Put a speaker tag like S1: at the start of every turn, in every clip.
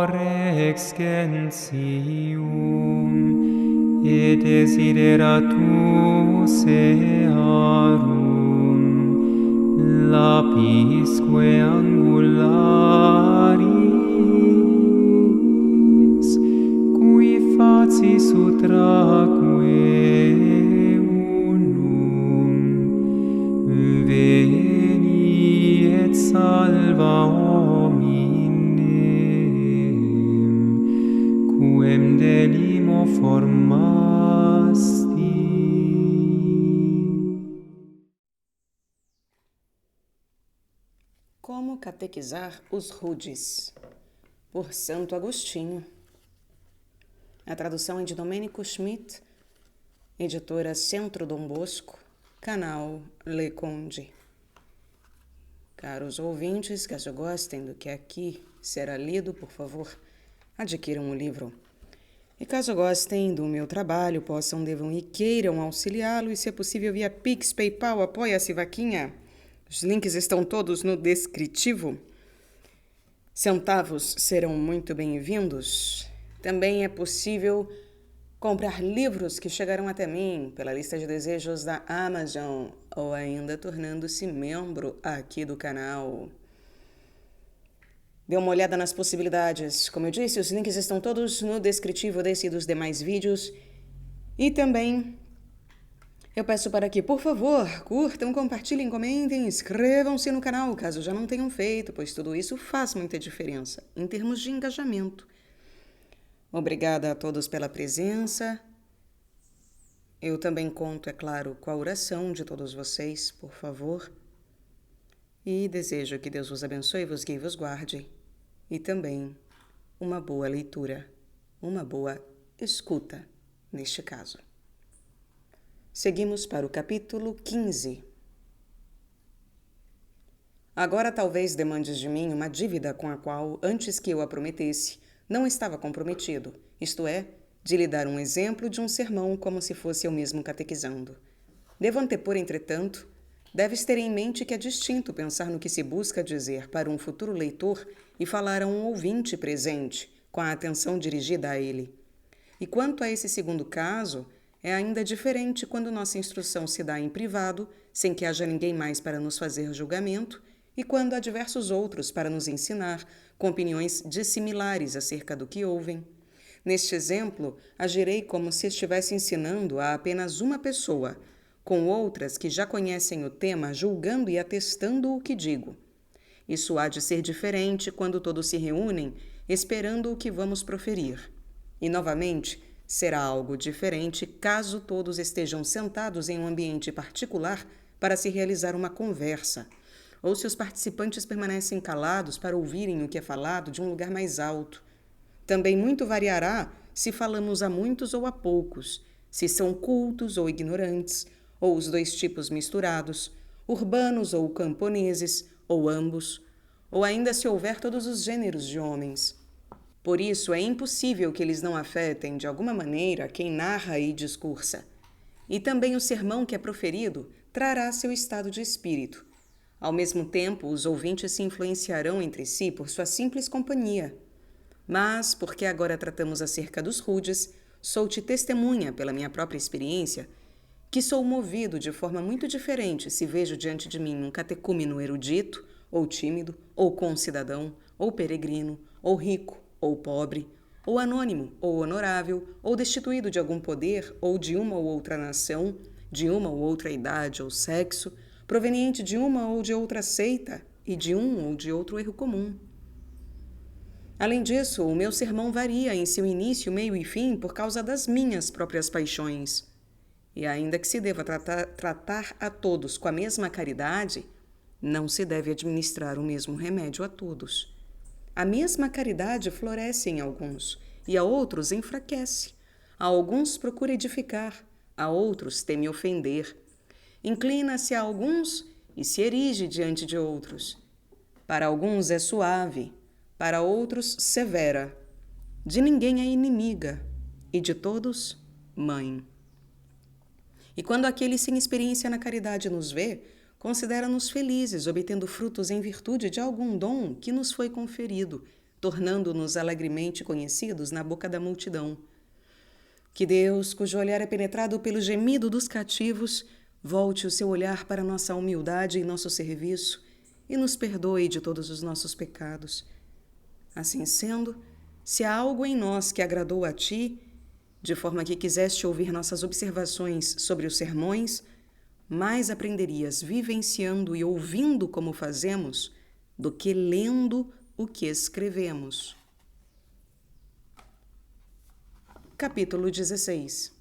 S1: Rex gentium et desideratus earum lapisque angularis cui facis utraque unum veni et salva quem delimo formasti.
S2: Como catequizar os rudes, por Santo Agostinho. A tradução é de Domênico Schmidt, editora Centro Dom Bosco, canal Le Conde. Caros ouvintes, caso gostem do que aqui será lido, por favor, adquiram o livro. E caso gostem do meu trabalho, possam, devam e queiram auxiliá-lo, e se é possível via Pix, PayPal, Apoia-se, Vaquinha. Os links estão todos no descritivo. Centavos serão muito bem-vindos. Também é possível comprar livros que chegarão até mim pela lista de desejos da Amazon ou ainda tornando-se membro aqui do canal. Dê uma olhada nas possibilidades. Como eu disse, os links estão todos no descritivo desse e dos demais vídeos. E também eu peço para que, por favor, curtam, compartilhem, comentem, inscrevam-se no canal, caso já não tenham feito, pois tudo isso faz muita diferença em termos de engajamento. Obrigada a todos pela presença. Eu também conto, é claro, com a oração de todos vocês, por favor. E desejo que Deus vos abençoe, vos guie e vos guarde. E também uma boa leitura, uma boa escuta, neste caso. Seguimos para o capítulo 15. Agora talvez demandes de mim uma dívida com a qual, antes que eu a prometesse, não estava comprometido, isto é, de lhe dar um exemplo de um sermão como se fosse eu mesmo catequizando. Devo antepor, entretanto, deves ter em mente que é distinto pensar no que se busca dizer para um futuro leitor e falar a um ouvinte presente, com a atenção dirigida a ele. E quanto a esse segundo caso, é ainda diferente quando nossa instrução se dá em privado, sem que haja ninguém mais para nos fazer julgamento, e quando há diversos outros para nos ensinar, com opiniões dissimilares acerca do que ouvem. Neste exemplo, agirei como se estivesse ensinando a apenas uma pessoa, com outras que já conhecem o tema, julgando e atestando o que digo. Isso há de ser diferente quando todos se reúnem, esperando o que vamos proferir. E, novamente, será algo diferente caso todos estejam sentados em um ambiente particular para se realizar uma conversa, ou se os participantes permanecem calados para ouvirem o que é falado de um lugar mais alto. Também muito variará se falamos a muitos ou a poucos, se são cultos ou ignorantes, ou os dois tipos misturados, urbanos ou camponeses, ou ambos, ou ainda se houver todos os gêneros de homens. Por isso, é impossível que eles não afetem, de alguma maneira, quem narra e discursa. E também o sermão que é proferido trará seu estado de espírito. Ao mesmo tempo, os ouvintes se influenciarão entre si por sua simples companhia. Mas, porque agora tratamos acerca dos rudes, sou-te testemunha, pela minha própria experiência, que sou movido de forma muito diferente se vejo diante de mim um catecúmeno erudito, ou tímido, ou concidadão, ou peregrino, ou rico, ou pobre, ou anônimo, ou honorável, ou destituído de algum poder, ou de uma ou outra nação, de uma ou outra idade ou sexo, proveniente de uma ou de outra seita e de um ou de outro erro comum. Além disso, o meu sermão varia em seu início, meio e fim por causa das minhas próprias paixões. E ainda que se deva tratar a todos com a mesma caridade, não se deve administrar o mesmo remédio a todos. A mesma caridade floresce em alguns, e a outros enfraquece. A alguns procura edificar, a outros teme ofender. Inclina-se a alguns e se erige diante de outros. Para alguns é suave, para outros severa. De ninguém é inimiga, e de todos, mãe. E quando aquele sem experiência na caridade nos vê, considera-nos felizes, obtendo frutos em virtude de algum dom que nos foi conferido, tornando-nos alegremente conhecidos na boca da multidão. Que Deus, cujo olhar é penetrado pelo gemido dos cativos, volte o seu olhar para nossa humildade e nosso serviço e nos perdoe de todos os nossos pecados. Assim sendo, se há algo em nós que agradou a ti, de forma que quiseste ouvir nossas observações sobre os sermões, mais aprenderias vivenciando e ouvindo como fazemos do que lendo o que escrevemos. Capítulo 16.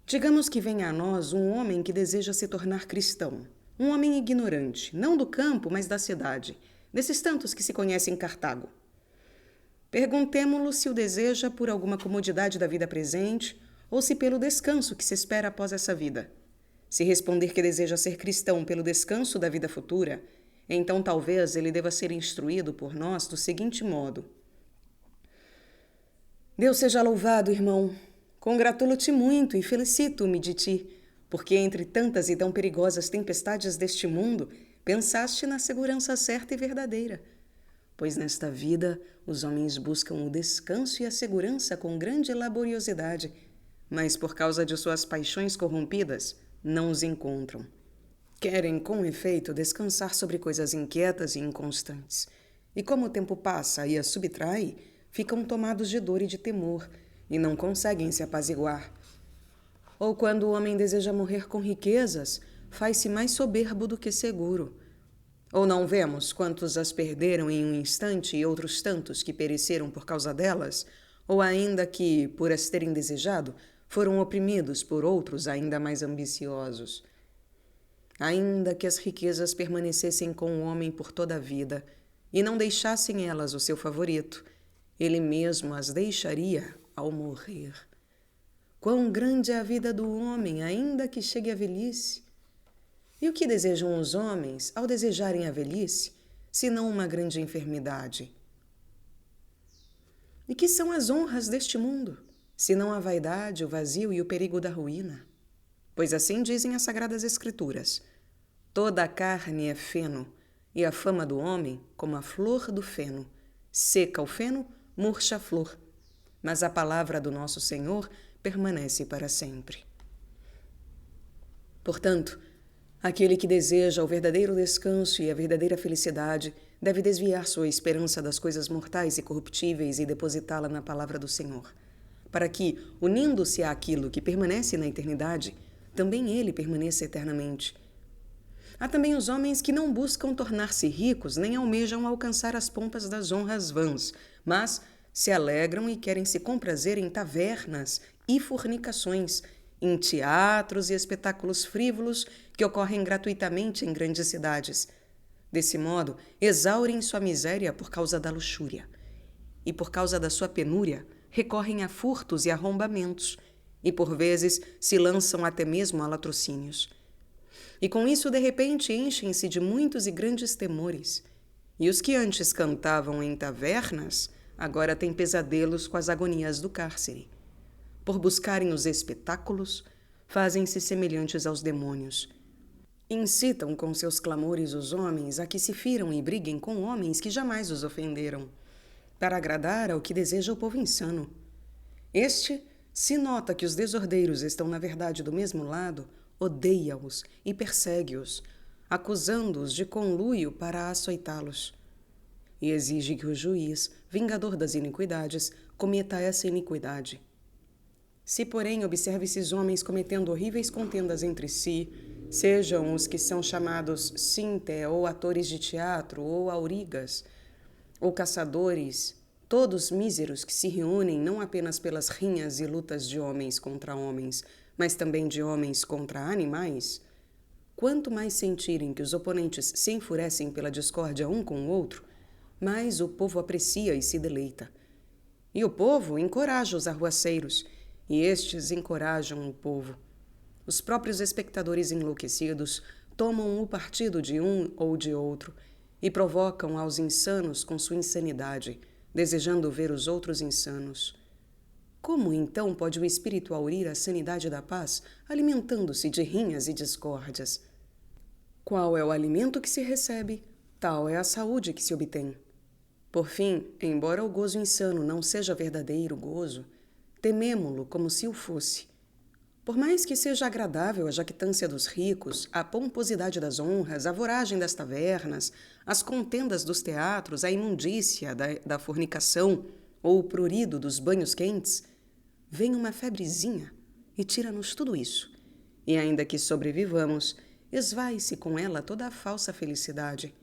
S2: Digamos que venha a nós um homem que deseja se tornar cristão, um homem ignorante, não do campo, mas da cidade, desses tantos que se conhecem em Cartago. Perguntemo-lo se o deseja por alguma comodidade da vida presente ou se pelo descanso que se espera após essa vida. Se responder que deseja ser cristão pelo descanso da vida futura, então talvez ele deva ser instruído por nós do seguinte modo: Deus seja louvado, irmão. Congratulo-te muito e felicito-me de ti, porque entre tantas e tão perigosas tempestades deste mundo, pensaste na segurança certa e verdadeira. Pois nesta vida os homens buscam o descanso e a segurança com grande laboriosidade, mas por causa de suas paixões corrompidas, não os encontram. Querem, com efeito, descansar sobre coisas inquietas e inconstantes. E como o tempo passa e as subtrai, ficam tomados de dor e de temor, e não conseguem se apaziguar. Ou quando o homem deseja morrer com riquezas, faz-se mais soberbo do que seguro. Ou não vemos quantos as perderam em um instante e outros tantos que pereceram por causa delas, ou ainda que, por as terem desejado, foram oprimidos por outros ainda mais ambiciosos. Ainda que as riquezas permanecessem com o homem por toda a vida e não deixassem elas o seu favorito, ele mesmo as deixaria ao morrer. Quão grande é a vida do homem, ainda que chegue à velhice! E o que desejam os homens ao desejarem a velhice, senão uma grande enfermidade? E que são as honras deste mundo, senão a vaidade, o vazio e o perigo da ruína? Pois assim dizem as Sagradas Escrituras: toda a carne é feno, e a fama do homem como a flor do feno. Seca o feno, murcha a flor. Mas a palavra do nosso Senhor permanece para sempre. Portanto, aquele que deseja o verdadeiro descanso e a verdadeira felicidade deve desviar sua esperança das coisas mortais e corruptíveis e depositá-la na palavra do Senhor, para que, unindo-se àquilo que permanece na eternidade, também ele permaneça eternamente. Há também os homens que não buscam tornar-se ricos nem almejam alcançar as pompas das honras vãs, mas se alegram e querem se comprazer em tavernas e fornicações, em teatros e espetáculos frívolos que ocorrem gratuitamente em grandes cidades. Desse modo, exaurem sua miséria por causa da luxúria. E por causa da sua penúria, recorrem a furtos e arrombamentos, e por vezes se lançam até mesmo a latrocínios. E com isso, de repente, enchem-se de muitos e grandes temores. E os que antes cantavam em tavernas, agora têm pesadelos com as agonias do cárcere. Por buscarem os espetáculos, fazem-se semelhantes aos demônios. Incitam com seus clamores os homens a que se firam e briguem com homens que jamais os ofenderam, para agradar ao que deseja o povo insano. Este, se nota que os desordeiros estão na verdade do mesmo lado, odeia-os e persegue-os, acusando-os de conluio para açoitá-los. E exige que o juiz, vingador das iniquidades, cometa essa iniquidade. Se, porém, observa esses homens cometendo horríveis contendas entre si, sejam os que são chamados sinte, ou atores de teatro, ou aurigas, ou caçadores, todos míseros que se reúnem não apenas pelas rinhas e lutas de homens contra homens, mas também de homens contra animais, quanto mais sentirem que os oponentes se enfurecem pela discórdia um com o outro, mais o povo aprecia e se deleita. E o povo encoraja os arruaceiros, e estes encorajam o povo. Os próprios espectadores enlouquecidos tomam o partido de um ou de outro e provocam aos insanos com sua insanidade, desejando ver os outros insanos. Como, então, pode o espírito aurir a sanidade da paz, alimentando-se de rinhas e discórdias? Qual é o alimento que se recebe, tal é a saúde que se obtém. Por fim, embora o gozo insano não seja verdadeiro gozo, tememo-lo como se o fosse. Por mais que seja agradável a jactância dos ricos, a pomposidade das honras, a voragem das tavernas, as contendas dos teatros, a imundícia da fornicação ou o prurido dos banhos quentes, vem uma febrezinha e tira-nos tudo isso. E ainda que sobrevivamos, esvai-se com ela toda a falsa felicidade.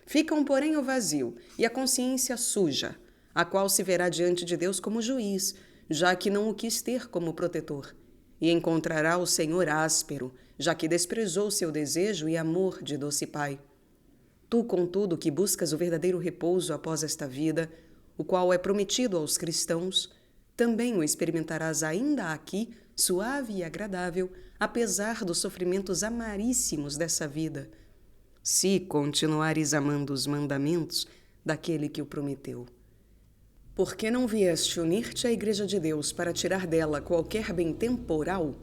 S2: Ficam, porém, o vazio e a consciência suja, a qual se verá diante de Deus como juiz, já que não o quis ter como protetor, e encontrará o Senhor áspero, já que desprezou seu desejo e amor de doce Pai. Tu, contudo, que buscas o verdadeiro repouso após esta vida, o qual é prometido aos cristãos, também o experimentarás ainda aqui, suave e agradável, apesar dos sofrimentos amaríssimos dessa vida, se continuares amando os mandamentos daquele que o prometeu. Por que não vieste unir-te à Igreja de Deus para tirar dela qualquer bem temporal?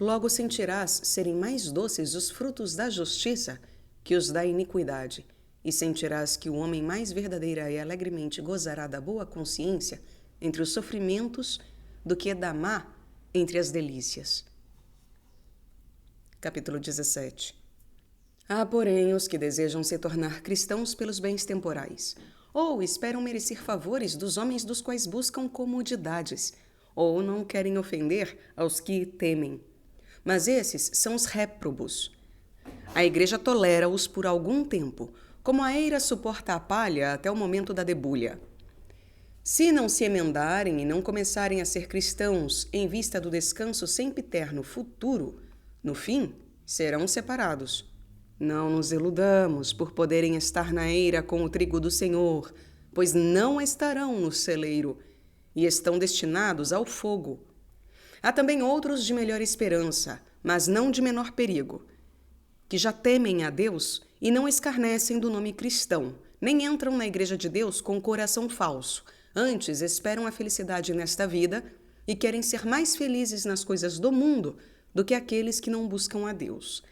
S2: Logo sentirás serem mais doces os frutos da justiça que os da iniquidade, e sentirás que o homem mais verdadeira e alegremente gozará da boa consciência entre os sofrimentos do que da má entre as delícias. Capítulo 17. Há, porém, os que desejam se tornar cristãos pelos bens temporais, ou esperam merecer favores dos homens dos quais buscam comodidades, ou não querem ofender aos que temem. Mas esses são os réprobos. A Igreja tolera-os por algum tempo, como a eira suporta a palha até o momento da debulha. Se não se emendarem e não começarem a ser cristãos em vista do descanso sempiterno futuro, no fim serão separados. Não nos iludamos por poderem estar na eira com o trigo do Senhor, pois não estarão no celeiro e estão destinados ao fogo. Há também outros de melhor esperança, mas não de menor perigo, que já temem a Deus e não escarnecem do nome cristão, nem entram na Igreja de Deus com coração falso. Antes esperam a felicidade nesta vida e querem ser mais felizes nas coisas do mundo do que aqueles que não buscam a Deus.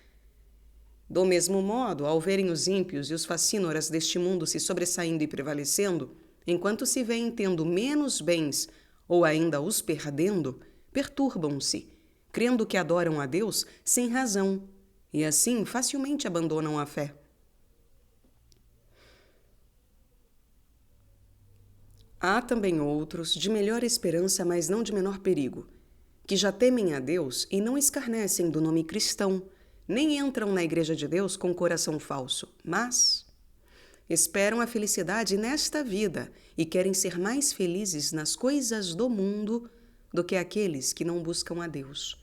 S2: Do mesmo modo, ao verem os ímpios e os facínoras deste mundo se sobressaindo e prevalecendo, enquanto se veem tendo menos bens ou ainda os perdendo, perturbam-se, crendo que adoram a Deus sem razão, e assim facilmente abandonam a fé. Há também outros, de melhor esperança, mas não de menor perigo, que já temem a Deus e não escarnecem do nome cristão, nem entram na Igreja de Deus com coração falso, mas esperam a felicidade nesta vida e querem ser mais felizes nas coisas do mundo do que aqueles que não buscam a Deus.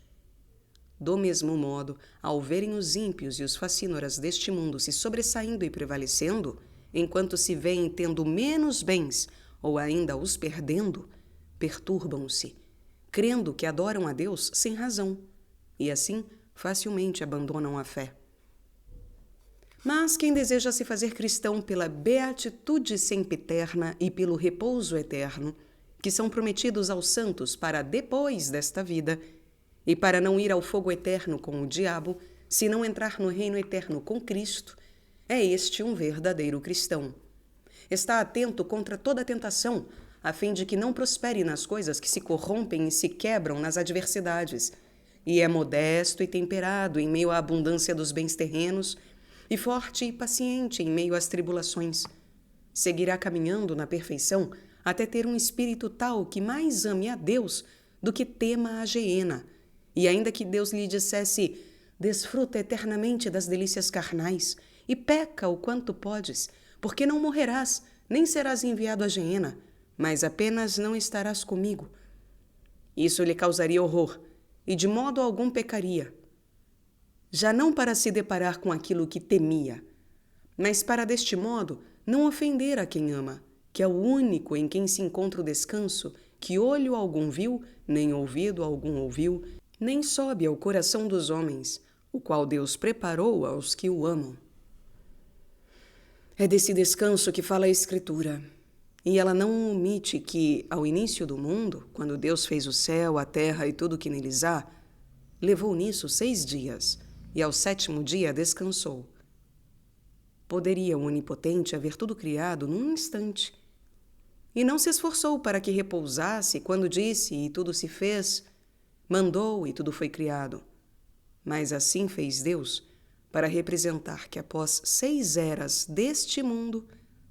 S2: Do mesmo modo, ao verem os ímpios e os facínoras deste mundo se sobressaindo e prevalecendo, enquanto se veem tendo menos bens ou ainda os perdendo, perturbam-se, crendo que adoram a Deus sem razão, e assim facilmente abandonam a fé. Mas quem deseja se fazer cristão pela beatitude sempiterna e pelo repouso eterno, que são prometidos aos santos para depois desta vida, e para não ir ao fogo eterno com o diabo, se não entrar no reino eterno com Cristo, é este um verdadeiro cristão. Está atento contra toda tentação, a fim de que não prospere nas coisas que se corrompem e se quebram nas adversidades, e é modesto e temperado em meio à abundância dos bens terrenos, e forte e paciente em meio às tribulações. Seguirá caminhando na perfeição até ter um espírito tal que mais ame a Deus do que tema a geena, e ainda que Deus lhe dissesse: desfruta eternamente das delícias carnais e peca o quanto podes, porque não morrerás, nem serás enviado à geena, mas apenas não estarás comigo. Isso lhe causaria horror, e de modo algum pecaria. Já não para se deparar com aquilo que temia, mas para deste modo não ofender a quem ama, que é o único em quem se encontra o descanso que olho algum viu, nem ouvido algum ouviu, nem sobe ao coração dos homens, o qual Deus preparou aos que o amam. É desse descanso que fala a Escritura, e ela não omite que, ao início do mundo, quando Deus fez o céu, a terra e tudo o que neles há, levou nisso 6 dias, e ao 7º dia descansou. Poderia o Onipotente haver tudo criado num instante. E não se esforçou para que repousasse quando disse e tudo se fez, mandou e tudo foi criado. Mas assim fez Deus, para representar que após 6 eras deste mundo,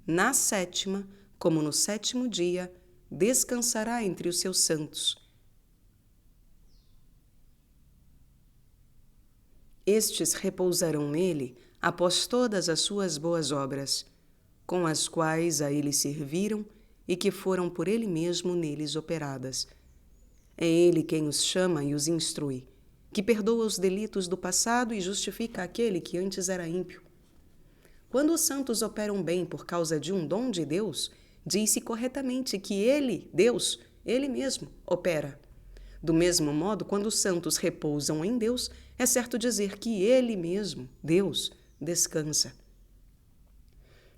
S2: na 7ª, como no 7º dia, descansará entre os seus santos. Estes repousarão nele após todas as suas boas obras, com as quais a ele serviram e que foram por ele mesmo neles operadas. É ele quem os chama e os instrui, que perdoa os delitos do passado e justifica aquele que antes era ímpio. Quando os santos operam bem por causa de um dom de Deus, diz-se corretamente que ele, Deus, ele mesmo, opera. Do mesmo modo, quando os santos repousam em Deus, é certo dizer que ele mesmo, Deus, descansa.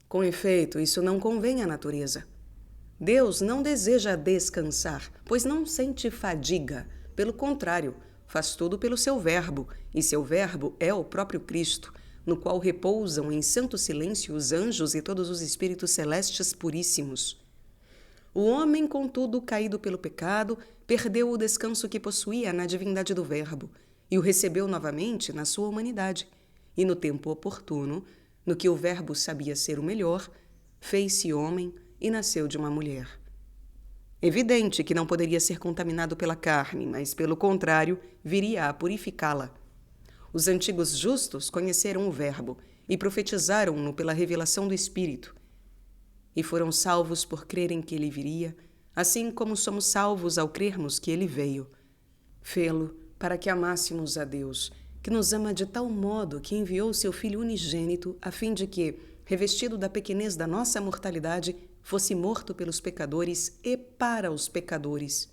S2: Com efeito, isso não convém à natureza. Deus não deseja descansar, pois não sente fadiga. Pelo contrário, faz tudo pelo seu Verbo, e seu Verbo é o próprio Cristo, no qual repousam em santo silêncio os anjos e todos os espíritos celestes puríssimos. O homem, contudo, caído pelo pecado, perdeu o descanso que possuía na divindade do Verbo e o recebeu novamente na sua humanidade. E no tempo oportuno, no que o Verbo sabia ser o melhor, fez-se homem e nasceu de uma mulher. Evidente que não poderia ser contaminado pela carne, mas, pelo contrário, viria a purificá-la. Os antigos justos conheceram o Verbo e profetizaram-no pela revelação do Espírito, e foram salvos por crerem que ele viria, assim como somos salvos ao crermos que ele veio. Fê-lo para que amássemos a Deus, que nos ama de tal modo que enviou seu Filho unigênito, a fim de que, revestido da pequenez da nossa mortalidade, fosse morto pelos pecadores e para os pecadores.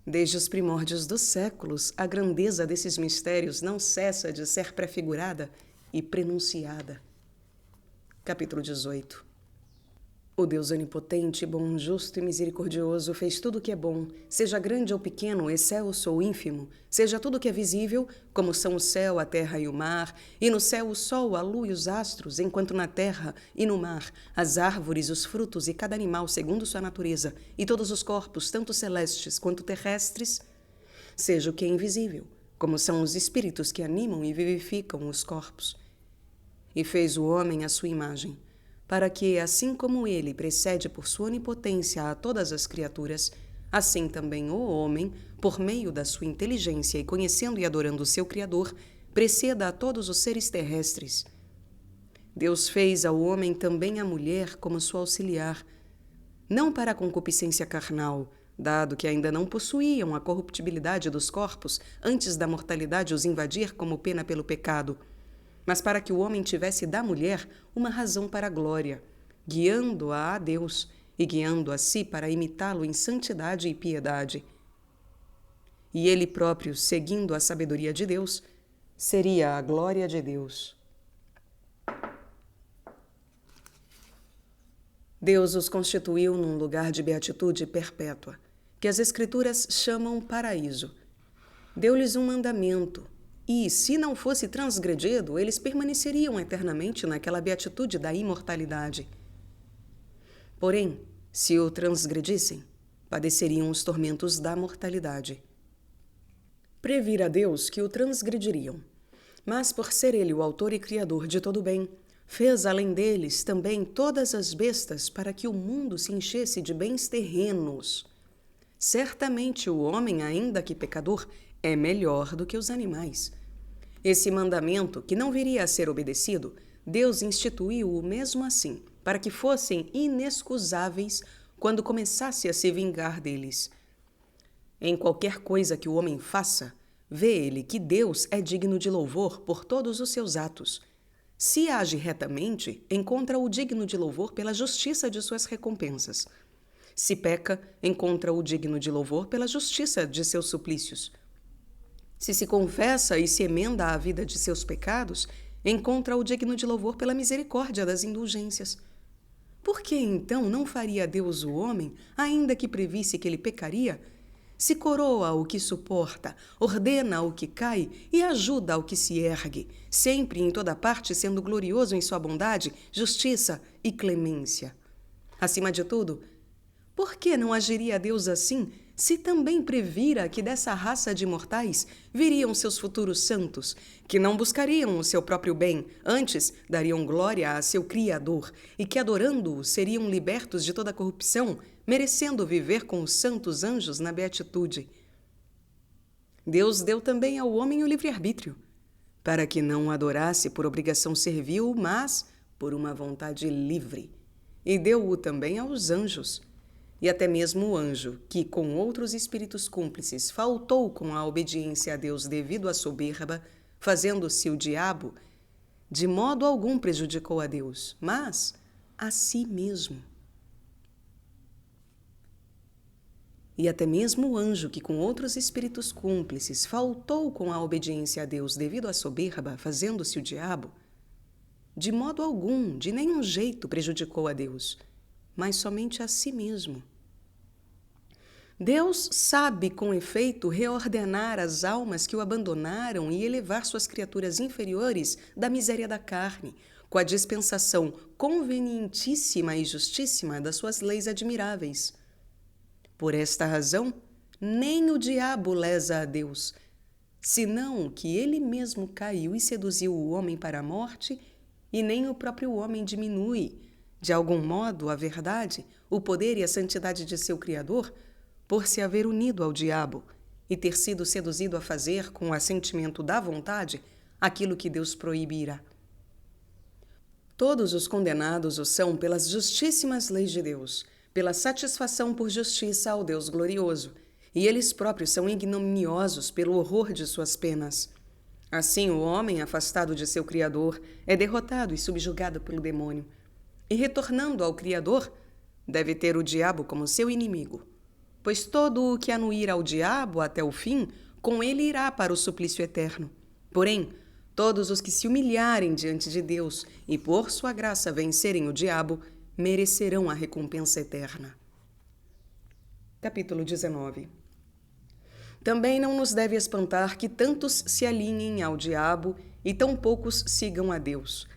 S2: Desde os primórdios dos séculos, a grandeza desses mistérios não cessa de ser prefigurada e prenunciada. Capítulo 18. O Deus onipotente, bom, justo e misericordioso fez tudo o que é bom, seja grande ou pequeno, excelso ou ínfimo, seja tudo o que é visível, como são o céu, a terra e o mar, e no céu o sol, a lua e os astros, enquanto na terra e no mar as árvores, os frutos e cada animal segundo sua natureza, e todos os corpos, tanto celestes quanto terrestres, seja o que é invisível, como são os espíritos que animam e vivificam os corpos. E fez o homem à sua imagem, para que, assim como ele precede por sua onipotência a todas as criaturas, assim também o homem, por meio da sua inteligência e conhecendo e adorando o seu Criador, preceda a todos os seres terrestres. Deus fez ao homem também a mulher como sua auxiliar, não para a concupiscência carnal, dado que ainda não possuíam a corruptibilidade dos corpos antes da mortalidade os invadir como pena pelo pecado, mas para que o homem tivesse da mulher uma razão para a glória, guiando-a a Deus e guiando a si para imitá-lo em santidade e piedade. E ele próprio, seguindo a sabedoria de Deus, seria a glória de Deus. Deus os constituiu num lugar de beatitude perpétua, que as Escrituras chamam paraíso. Deu-lhes um mandamento, e, se não fosse transgredido, eles permaneceriam eternamente naquela beatitude da imortalidade. Porém, se o transgredissem, padeceriam os tormentos da mortalidade. Previra Deus que o transgrediriam, mas por ser ele o autor e criador de todo o bem, fez além deles também todas as bestas para que o mundo se enchesse de bens terrenos. Certamente o homem, ainda que pecador, é melhor do que os animais. Esse mandamento, que não viria a ser obedecido, Deus instituiu-o mesmo assim, para que fossem inexcusáveis quando começasse a se vingar deles. Em qualquer coisa que o homem faça, vê ele que Deus é digno de louvor por todos os seus atos. Se age retamente, encontra-o digno de louvor pela justiça de suas recompensas. Se peca, encontra-o digno de louvor pela justiça de seus suplícios. Se confessa e se emenda à vida de seus pecados, encontra-o digno de louvor pela misericórdia das indulgências. Por que, então, não faria Deus o homem, ainda que previsse que ele pecaria, se coroa o que suporta, ordena o que cai e ajuda o que se ergue, sempre e em toda parte sendo glorioso em sua bondade, justiça e clemência. Acima de tudo, por que não agiria Deus assim, se também previra que dessa raça de mortais viriam seus futuros santos, que não buscariam o seu próprio bem, antes dariam glória a seu Criador, e que, adorando-o, seriam libertos de toda corrupção, merecendo viver com os santos anjos na beatitude? Deus deu também ao homem o livre-arbítrio, para que não o adorasse por obrigação servil, mas por uma vontade livre. E deu-o também aos anjos. E até mesmo o anjo, que com outros espíritos cúmplices faltou com a obediência a Deus devido à soberba, fazendo-se o diabo, de modo algum prejudicou a Deus, mas a si mesmo. E até mesmo o anjo, que com outros espíritos cúmplices faltou com a obediência a Deus devido à soberba, fazendo-se o diabo, de modo algum, de nenhum jeito prejudicou a Deus, mas somente a si mesmo. Deus sabe, com efeito, reordenar as almas que o abandonaram e elevar suas criaturas inferiores da miséria da carne, com a dispensação convenientíssima e justíssima das suas leis admiráveis. Por esta razão, nem o diabo lesa a Deus, senão que ele mesmo caiu e seduziu o homem para a morte, e nem o próprio homem diminui, de algum modo, a verdade, o poder e a santidade de seu Criador, por se haver unido ao diabo e ter sido seduzido a fazer, com o assentimento da vontade, aquilo que Deus proibira. Todos os condenados o são pelas justíssimas leis de Deus, pela satisfação por justiça ao Deus glorioso, e eles próprios são ignominiosos pelo horror de suas penas. Assim, o homem, afastado de seu Criador, é derrotado e subjugado pelo demônio, e retornando ao Criador, deve ter o diabo como seu inimigo. Pois todo o que anuir ao diabo até o fim, com ele irá para o suplício eterno. Porém, todos os que se humilharem diante de Deus e por sua graça vencerem o diabo, merecerão a recompensa eterna. Capítulo 19. Também não nos deve espantar que tantos se alinhem ao diabo e tão poucos sigam a Deus,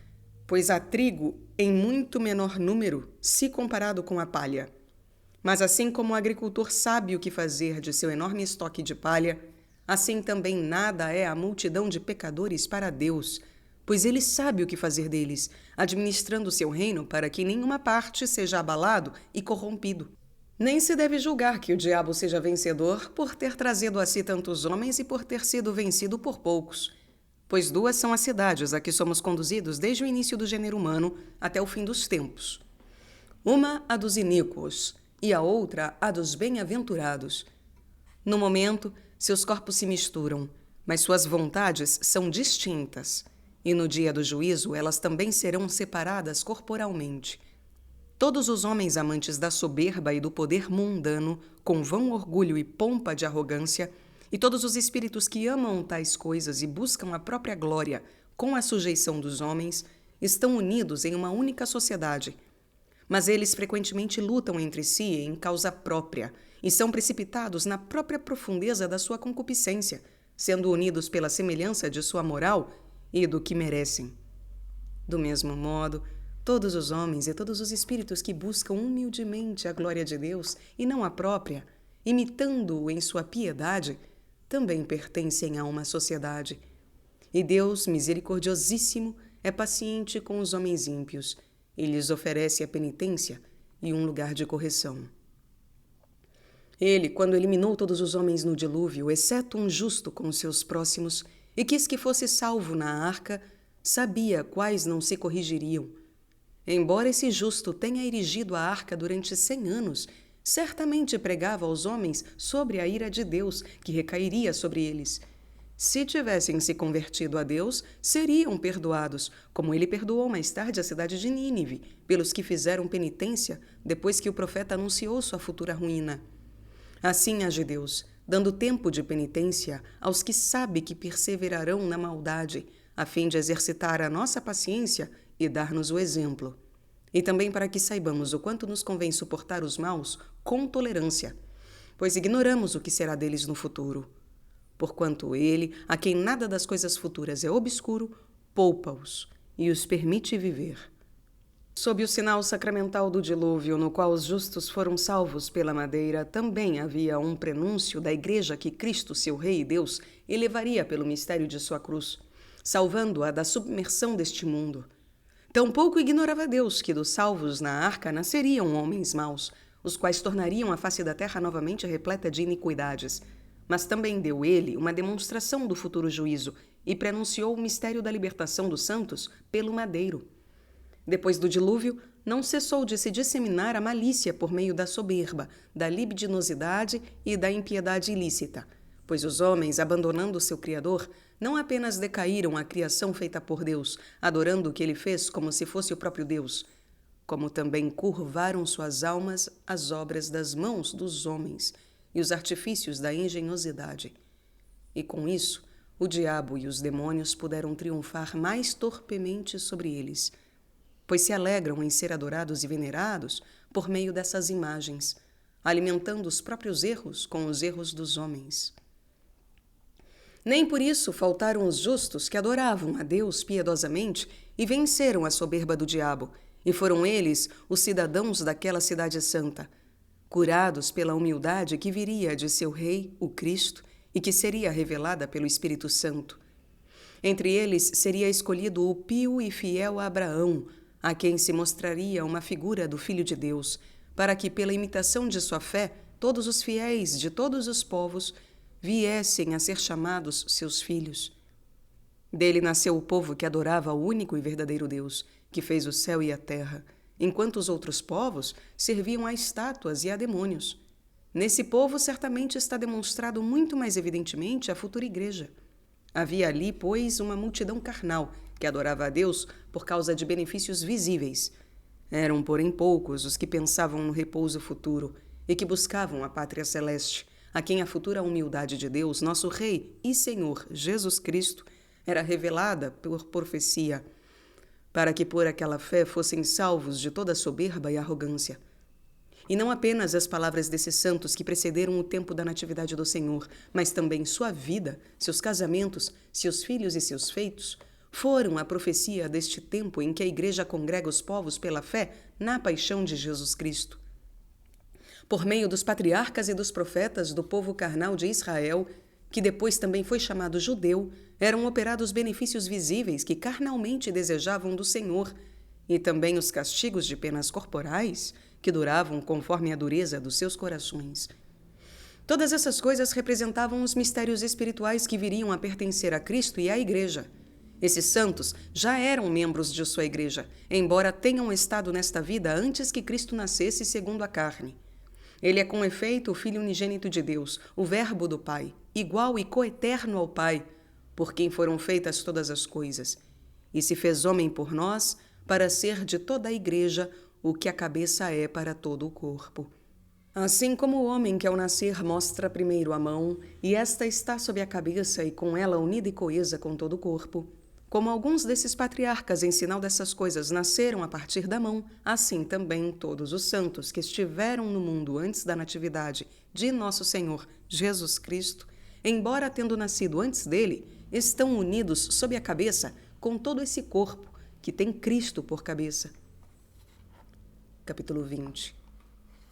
S2: pois há trigo em muito menor número se comparado com a palha. Mas assim como o agricultor sabe o que fazer de seu enorme estoque de palha, assim também nada é a multidão de pecadores para Deus, pois ele sabe o que fazer deles, administrando seu reino para que nenhuma parte seja abalado e corrompido. Nem se deve julgar que o diabo seja vencedor por ter trazido a si tantos homens e por ter sido vencido por poucos, pois duas são as cidades a que somos conduzidos desde o início do gênero humano até o fim dos tempos. Uma, a dos iníquos, e a outra, a dos bem-aventurados. No momento, seus corpos se misturam, mas suas vontades são distintas, e no dia do juízo elas também serão separadas corporalmente. Todos os homens amantes da soberba e do poder mundano, com vão orgulho e pompa de arrogância, e todos os espíritos que amam tais coisas e buscam a própria glória com a sujeição dos homens, estão unidos em uma única sociedade. Mas eles frequentemente lutam entre si em causa própria e são precipitados na própria profundeza da sua concupiscência, sendo unidos pela semelhança de sua moral e do que merecem. Do mesmo modo, todos os homens e todos os espíritos que buscam humildemente a glória de Deus e não a própria, imitando-o em sua piedade, também pertencem a uma sociedade. E Deus, misericordiosíssimo, é paciente com os homens ímpios, e lhes oferece a penitência e um lugar de correção. Ele, quando eliminou todos os homens no dilúvio, exceto um justo com os seus próximos, e quis que fosse salvo na arca, sabia quais não se corrigiriam. Embora esse justo tenha erigido a arca durante 100 anos, certamente pregava aos homens sobre a ira de Deus, que recairia sobre eles. Se tivessem se convertido a Deus, seriam perdoados, como ele perdoou mais tarde a cidade de Nínive, pelos que fizeram penitência depois que o profeta anunciou sua futura ruína. Assim age Deus, dando tempo de penitência aos que sabe que perseverarão na maldade, a fim de exercitar a nossa paciência e dar-nos o exemplo. E também para que saibamos o quanto nos convém suportar os maus com tolerância, pois ignoramos o que será deles no futuro. Porquanto ele, a quem nada das coisas futuras é obscuro, poupa-os e os permite viver. Sob o sinal sacramental do dilúvio, no qual os justos foram salvos pela madeira, também havia um prenúncio da igreja que Cristo, seu Rei e Deus, elevaria pelo mistério de sua cruz, salvando-a da submersão deste mundo. Tampouco ignorava Deus que dos salvos na arca nasceriam homens maus, os quais tornariam a face da terra novamente repleta de iniquidades. Mas também deu ele uma demonstração do futuro juízo e prenunciou o mistério da libertação dos santos pelo madeiro. Depois do dilúvio, não cessou de se disseminar a malícia por meio da soberba, da libidinosidade e da impiedade ilícita, pois os homens, abandonando seu Criador, não apenas decaíram a criação feita por Deus, adorando o que ele fez como se fosse o próprio Deus, como também curvaram suas almas às obras das mãos dos homens e os artifícios da engenhosidade. E com isso, o diabo e os demônios puderam triunfar mais torpemente sobre eles, pois se alegram em ser adorados e venerados por meio dessas imagens, alimentando os próprios erros com os erros dos homens. Nem por isso faltaram os justos que adoravam a Deus piedosamente e venceram a soberba do diabo, e foram eles os cidadãos daquela cidade santa, curados pela humildade que viria de seu Rei, o Cristo, e que seria revelada pelo Espírito Santo. Entre eles seria escolhido o pio e fiel Abraão, a quem se mostraria uma figura do Filho de Deus, para que, pela imitação de sua fé, todos os fiéis de todos os povos viessem a ser chamados seus filhos. Dele nasceu o povo que adorava o único e verdadeiro Deus, que fez o céu e a terra, enquanto os outros povos serviam a estátuas e a demônios. Nesse povo certamente está demonstrado muito mais evidentemente a futura igreja. Havia ali, pois, uma multidão carnal, que adorava a Deus por causa de benefícios visíveis. Eram, porém, poucos os que pensavam no repouso futuro e que buscavam a pátria celeste, a quem a futura humildade de Deus, nosso Rei e Senhor Jesus Cristo, era revelada por profecia, para que por aquela fé fossem salvos de toda soberba e arrogância. E não apenas as palavras desses santos que precederam o tempo da natividade do Senhor, mas também sua vida, seus casamentos, seus filhos e seus feitos, foram a profecia deste tempo em que a Igreja congrega os povos pela fé na paixão de Jesus Cristo. Por meio dos patriarcas e dos profetas do povo carnal de Israel, que depois também foi chamado judeu, eram operados benefícios visíveis que carnalmente desejavam do Senhor, e também os castigos de penas corporais, que duravam conforme a dureza dos seus corações. Todas essas coisas representavam os mistérios espirituais que viriam a pertencer a Cristo e à Igreja. Esses santos já eram membros de sua igreja, embora tenham estado nesta vida antes que Cristo nascesse segundo a carne. Ele é com efeito o Filho unigênito de Deus, o Verbo do Pai, igual e coeterno ao Pai, por quem foram feitas todas as coisas, e se fez homem por nós, para ser de toda a igreja o que a cabeça é para todo o corpo. Assim como o homem que ao nascer mostra primeiro a mão, e esta está sob a cabeça e com ela unida e coesa com todo o corpo, como alguns desses patriarcas, em sinal dessas coisas, nasceram a partir da mão, assim também todos os santos que estiveram no mundo antes da natividade de nosso Senhor Jesus Cristo, embora tendo nascido antes dele, estão unidos sob a cabeça com todo esse corpo que tem Cristo por cabeça. Capítulo 20.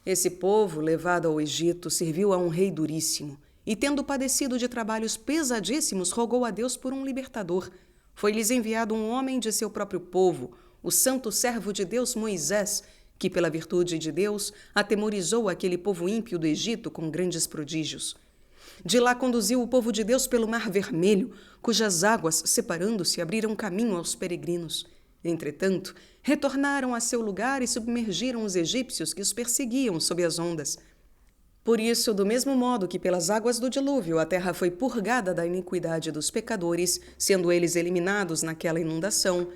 S2: Esse povo, levado ao Egito, serviu a um rei duríssimo, e tendo padecido de trabalhos pesadíssimos, rogou a Deus por um libertador. Foi-lhes enviado um homem de seu próprio povo, o santo servo de Deus Moisés, que pela virtude de Deus atemorizou aquele povo ímpio do Egito com grandes prodígios. De lá conduziu o povo de Deus pelo Mar Vermelho, cujas águas, separando-se, abriram caminho aos peregrinos. Entretanto, retornaram a seu lugar e submergiram os egípcios que os perseguiam sob as ondas. Por isso, do mesmo modo que pelas águas do dilúvio a terra foi purgada da iniquidade dos pecadores, sendo eles eliminados naquela inundação,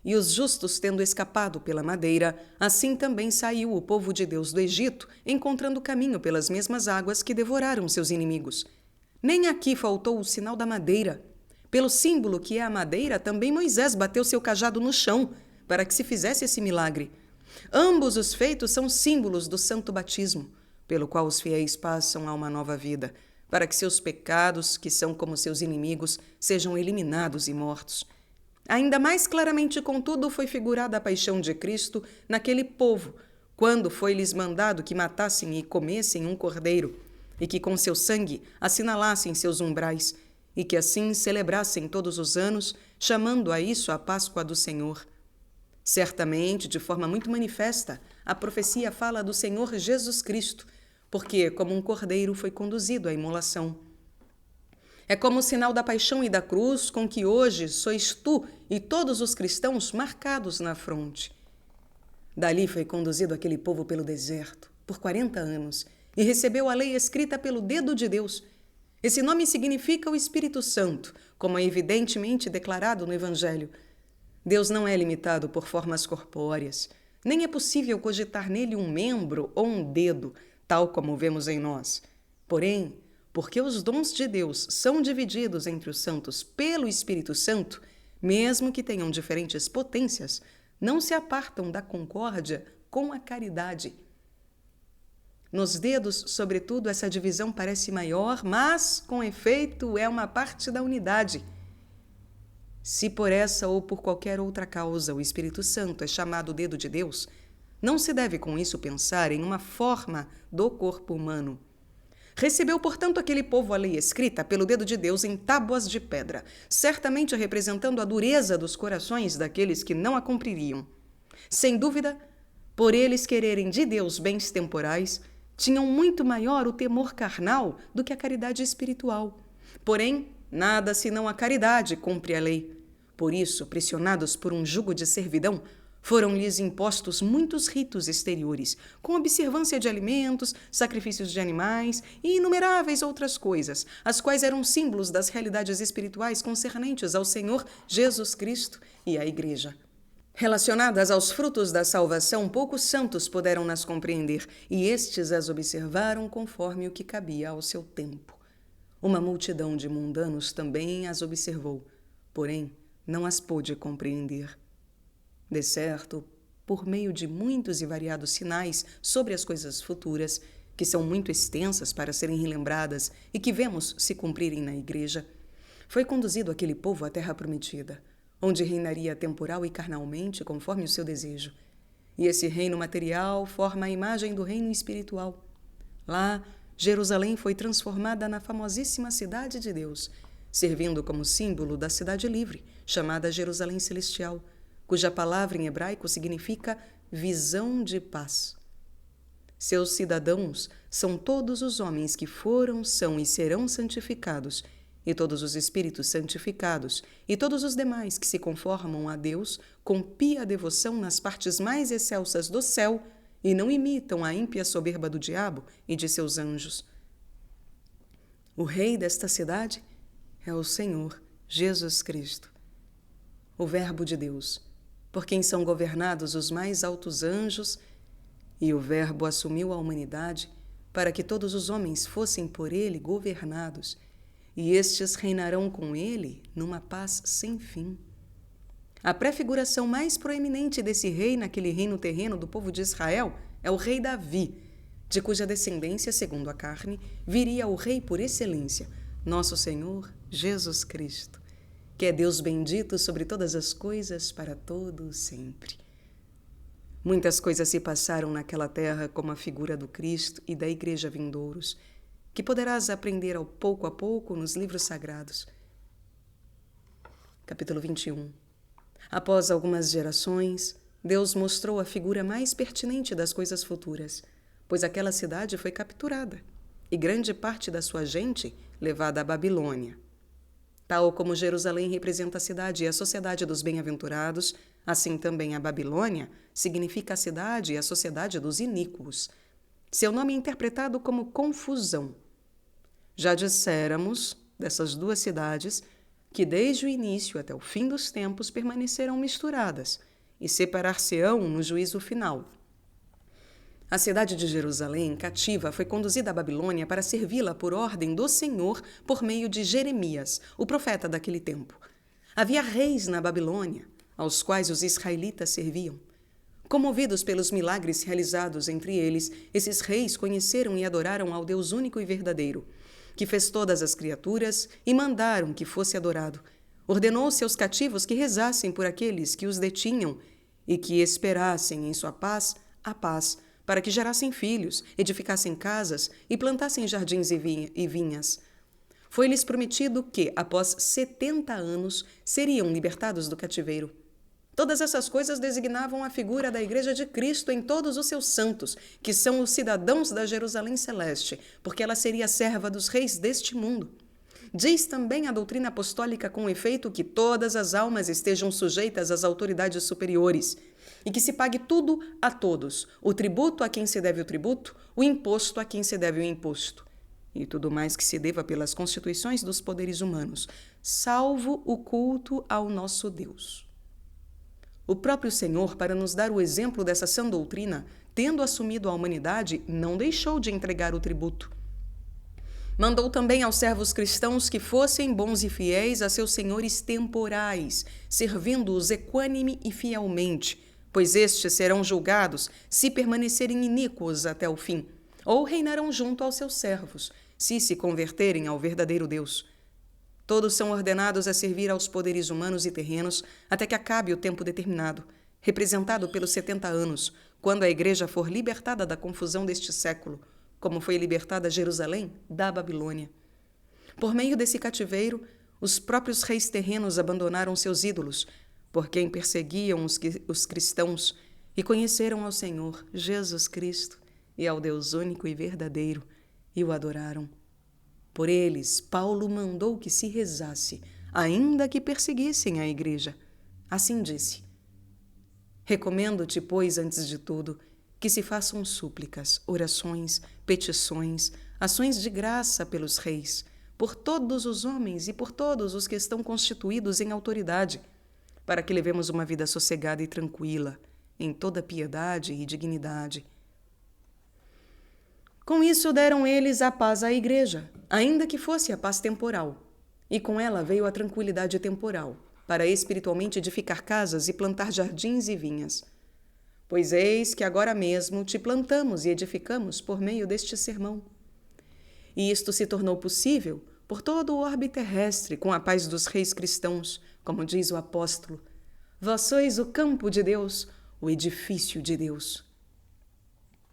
S2: e os justos tendo escapado pela madeira, assim também saiu o povo de Deus do Egito, encontrando caminho pelas mesmas águas que devoraram seus inimigos. Nem aqui faltou o sinal da madeira. Pelo símbolo que é a madeira, também Moisés bateu seu cajado no chão, para que se fizesse esse milagre. Ambos os feitos são símbolos do santo batismo, pelo qual os fiéis passam a uma nova vida, para que seus pecados, que são como seus inimigos, sejam eliminados e mortos. Ainda mais claramente, contudo, foi figurada a paixão de Cristo naquele povo, quando foi-lhes mandado que matassem e comessem um cordeiro, e que com seu sangue assinalassem seus umbrais, e que assim celebrassem todos os anos, chamando a isso a Páscoa do Senhor. Certamente, de forma muito manifesta, a profecia fala do Senhor Jesus Cristo, porque, como um cordeiro, foi conduzido à imolação. É como o sinal da paixão e da cruz com que hoje sois tu e todos os cristãos marcados na fronte. Dali foi conduzido aquele povo pelo deserto, por 40 anos, e recebeu a lei escrita pelo dedo de Deus. Esse nome significa o Espírito Santo, como é evidentemente declarado no Evangelho. Deus não é limitado por formas corpóreas, nem é possível cogitar nele um membro ou um dedo, tal como vemos em nós. Porém, porque os dons de Deus são divididos entre os santos pelo Espírito Santo, mesmo que tenham diferentes potências, não se apartam da concórdia com a caridade. Nos dedos, sobretudo, essa divisão parece maior, mas, com efeito, é uma parte da unidade. Se por essa ou por qualquer outra causa o Espírito Santo é chamado dedo de Deus, não se deve com isso pensar em uma forma do corpo humano. Recebeu, portanto, aquele povo a lei escrita pelo dedo de Deus em tábuas de pedra, certamente representando a dureza dos corações daqueles que não a cumpririam. Sem dúvida, por eles quererem de Deus bens temporais, tinham muito maior o temor carnal do que a caridade espiritual. Porém, nada senão a caridade cumpre a lei. Por isso, pressionados por um jugo de servidão, foram-lhes impostos muitos ritos exteriores, com observância de alimentos, sacrifícios de animais e inumeráveis outras coisas, as quais eram símbolos das realidades espirituais concernentes ao Senhor Jesus Cristo e à Igreja. Relacionadas aos frutos da salvação, poucos santos puderam nas compreender, e estes as observaram conforme o que cabia ao seu tempo. Uma multidão de mundanos também as observou, porém não as pôde compreender. De certo, por meio de muitos e variados sinais sobre as coisas futuras, que são muito extensas para serem relembradas e que vemos se cumprirem na Igreja, foi conduzido aquele povo à terra prometida, onde reinaria temporal e carnalmente conforme o seu desejo. E esse reino material forma a imagem do reino espiritual. Lá, Jerusalém foi transformada na famosíssima cidade de Deus, servindo como símbolo da cidade livre, chamada Jerusalém Celestial, cuja palavra em hebraico significa visão de paz. Seus cidadãos são todos os homens que foram, são e serão santificados, e todos os espíritos santificados, e todos os demais que se conformam a Deus com pia devoção nas partes mais excelsas do céu e não imitam a ímpia soberba do diabo e de seus anjos. O rei desta cidade é o Senhor Jesus Cristo, o Verbo de Deus, por quem são governados os mais altos anjos, e o Verbo assumiu a humanidade para que todos os homens fossem por ele governados, e estes reinarão com ele numa paz sem fim. A prefiguração mais proeminente desse rei naquele reino terreno do povo de Israel é o rei Davi, de cuja descendência, segundo a carne, viria o rei por excelência, nosso Senhor Jesus Cristo, que é Deus bendito sobre todas as coisas para todo sempre. Muitas coisas se passaram naquela terra como a figura do Cristo e da Igreja vindouros, que poderás aprender a pouco nos livros sagrados. Capítulo 21. Após algumas gerações, Deus mostrou a figura mais pertinente das coisas futuras, pois aquela cidade foi capturada e grande parte da sua gente levada à Babilônia. Tal como Jerusalém representa a cidade e a sociedade dos bem-aventurados, assim também a Babilônia significa a cidade e a sociedade dos iníquos. Seu nome é interpretado como confusão. Já disséramos dessas duas cidades que desde o início até o fim dos tempos permanecerão misturadas e separar-se-ão no juízo final. A cidade de Jerusalém, cativa, foi conduzida à Babilônia para servi-la por ordem do Senhor por meio de Jeremias, o profeta daquele tempo. Havia reis na Babilônia, aos quais os israelitas serviam. Comovidos pelos milagres realizados entre eles, esses reis conheceram e adoraram ao Deus único e verdadeiro, que fez todas as criaturas e mandaram que fosse adorado. Ordenou seus cativos que rezassem por aqueles que os detinham e que esperassem em sua paz a paz, para que gerassem filhos, edificassem casas e plantassem jardins e vinhas. Foi-lhes prometido que, após 70 anos, seriam libertados do cativeiro. Todas essas coisas designavam a figura da Igreja de Cristo em todos os seus santos, que são os cidadãos da Jerusalém Celeste, porque ela seria serva dos reis deste mundo. Diz também a doutrina apostólica com efeito que todas as almas estejam sujeitas às autoridades superiores e que se pague tudo a todos, o tributo a quem se deve o tributo, o imposto a quem se deve o imposto, e tudo mais que se deva pelas constituições dos poderes humanos, salvo o culto ao nosso Deus. O próprio Senhor, para nos dar o exemplo dessa sã doutrina, tendo assumido a humanidade, não deixou de entregar o tributo. Mandou também aos servos cristãos que fossem bons e fiéis a seus senhores temporais, servindo-os equânime e fielmente, pois estes serão julgados se permanecerem iníquos até o fim, ou reinarão junto aos seus servos, se converterem ao verdadeiro Deus. Todos são ordenados a servir aos poderes humanos e terrenos até que acabe o tempo determinado, representado pelos 70 anos, quando a Igreja for libertada da confusão deste século, como foi libertada Jerusalém da Babilônia. Por meio desse cativeiro, os próprios reis terrenos abandonaram seus ídolos, por quem perseguiam os cristãos, e conheceram ao Senhor Jesus Cristo e ao Deus único e verdadeiro, e o adoraram. Por eles, Paulo mandou que se rezasse, ainda que perseguissem a Igreja. Assim disse: Recomendo-te, pois, antes de tudo, que se façam súplicas, orações, petições, ações de graça pelos reis, por todos os homens e por todos os que estão constituídos em autoridade, para que levemos uma vida sossegada e tranquila, em toda piedade e dignidade. Com isso deram eles a paz à Igreja, ainda que fosse a paz temporal, e com ela veio a tranquilidade temporal, para espiritualmente edificar casas e plantar jardins e vinhas. Pois eis que agora mesmo te plantamos e edificamos por meio deste sermão. E isto se tornou possível por todo o orbe terrestre, com a paz dos reis cristãos, como diz o apóstolo: Vós sois o campo de Deus, o edifício de Deus.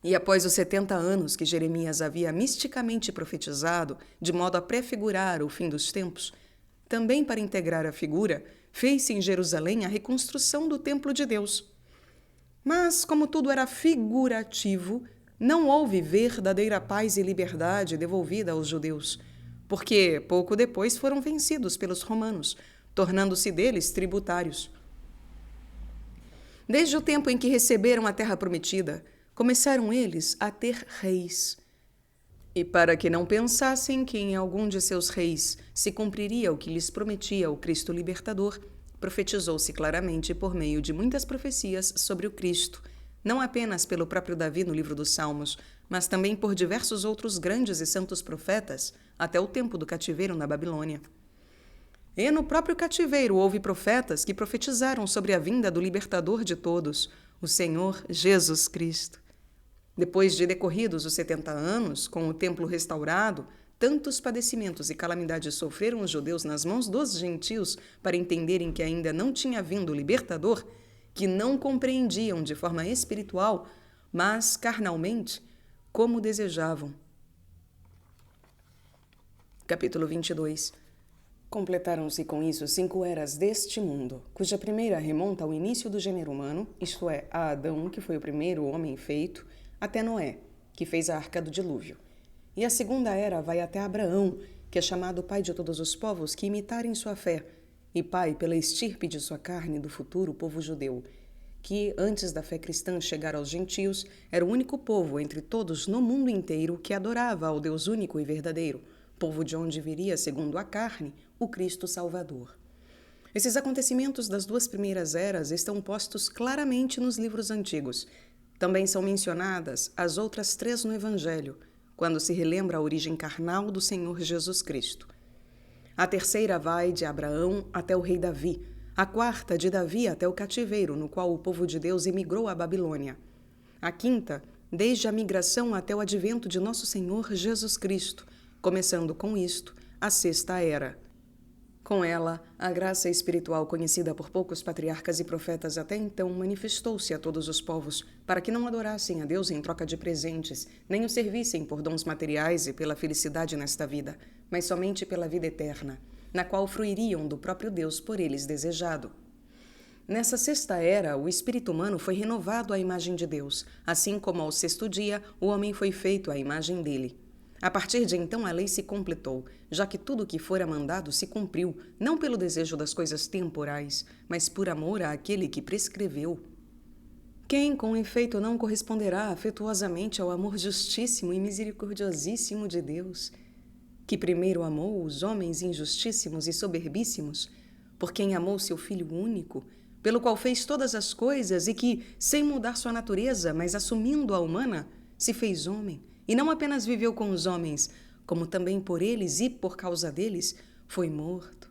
S2: E após os 70 anos que Jeremias havia misticamente profetizado, de modo a prefigurar o fim dos tempos, também para integrar a figura, fez-se em Jerusalém a reconstrução do templo de Deus. Mas, como tudo era figurativo, não houve verdadeira paz e liberdade devolvida aos judeus, porque pouco depois foram vencidos pelos romanos, tornando-se deles tributários. Desde o tempo em que receberam a terra prometida, começaram eles a ter reis. E para que não pensassem que em algum de seus reis se cumpriria o que lhes prometia o Cristo libertador, profetizou-se claramente por meio de muitas profecias sobre o Cristo, não apenas pelo próprio Davi no livro dos Salmos, mas também por diversos outros grandes e santos profetas, até o tempo do cativeiro na Babilônia. E no próprio cativeiro houve profetas que profetizaram sobre a vinda do libertador de todos, o Senhor Jesus Cristo. Depois de decorridos os 70 anos, com o templo restaurado, tantos padecimentos e calamidades sofreram os judeus nas mãos dos gentios para entenderem que ainda não tinha vindo o libertador, que não compreendiam de forma espiritual, mas carnalmente, como desejavam. Capítulo 22. Completaram-se com isso 5 eras deste mundo, cuja primeira remonta ao início do gênero humano, isto é, a Adão, que foi o primeiro homem feito, até Noé, que fez a arca do dilúvio. E a segunda era vai até Abraão, que é chamado pai de todos os povos que imitarem sua fé, e pai pela estirpe de sua carne do futuro povo judeu, que, antes da fé cristã chegar aos gentios, era o único povo entre todos no mundo inteiro que adorava ao Deus único e verdadeiro, povo de onde viria, segundo a carne, o Cristo Salvador. Esses acontecimentos das 2 primeiras eras estão postos claramente nos livros antigos. Também são mencionadas as outras 3 no Evangelho, quando se relembra a origem carnal do Senhor Jesus Cristo. A terceira vai de Abraão até o rei Davi, A quarta, de Davi até o cativeiro, no qual o povo de Deus emigrou à Babilônia. A quinta, desde a migração até o advento de nosso Senhor Jesus Cristo, começando com isto, a sexta era. Com ela, a graça espiritual conhecida por poucos patriarcas e profetas até então manifestou-se a todos os povos, para que não adorassem a Deus em troca de presentes, nem o servissem por dons materiais e pela felicidade nesta vida, mas somente pela vida eterna, na qual fruiriam do próprio Deus por eles desejado. Nessa sexta era, o espírito humano foi renovado à imagem de Deus, assim como ao sexto dia o homem foi feito à imagem dele. A partir de então a lei se completou, já que tudo o que fora mandado se cumpriu, não pelo desejo das coisas temporais, mas por amor àquele que prescreveu. Quem, com efeito, não corresponderá afetuosamente ao amor justíssimo e misericordiosíssimo de Deus, que primeiro amou os homens injustíssimos e soberbíssimos, por quem amou seu Filho único, pelo qual fez todas as coisas e que, sem mudar sua natureza, mas assumindo a humana, se fez homem, e não apenas viveu com os homens, como também por eles e por causa deles foi morto.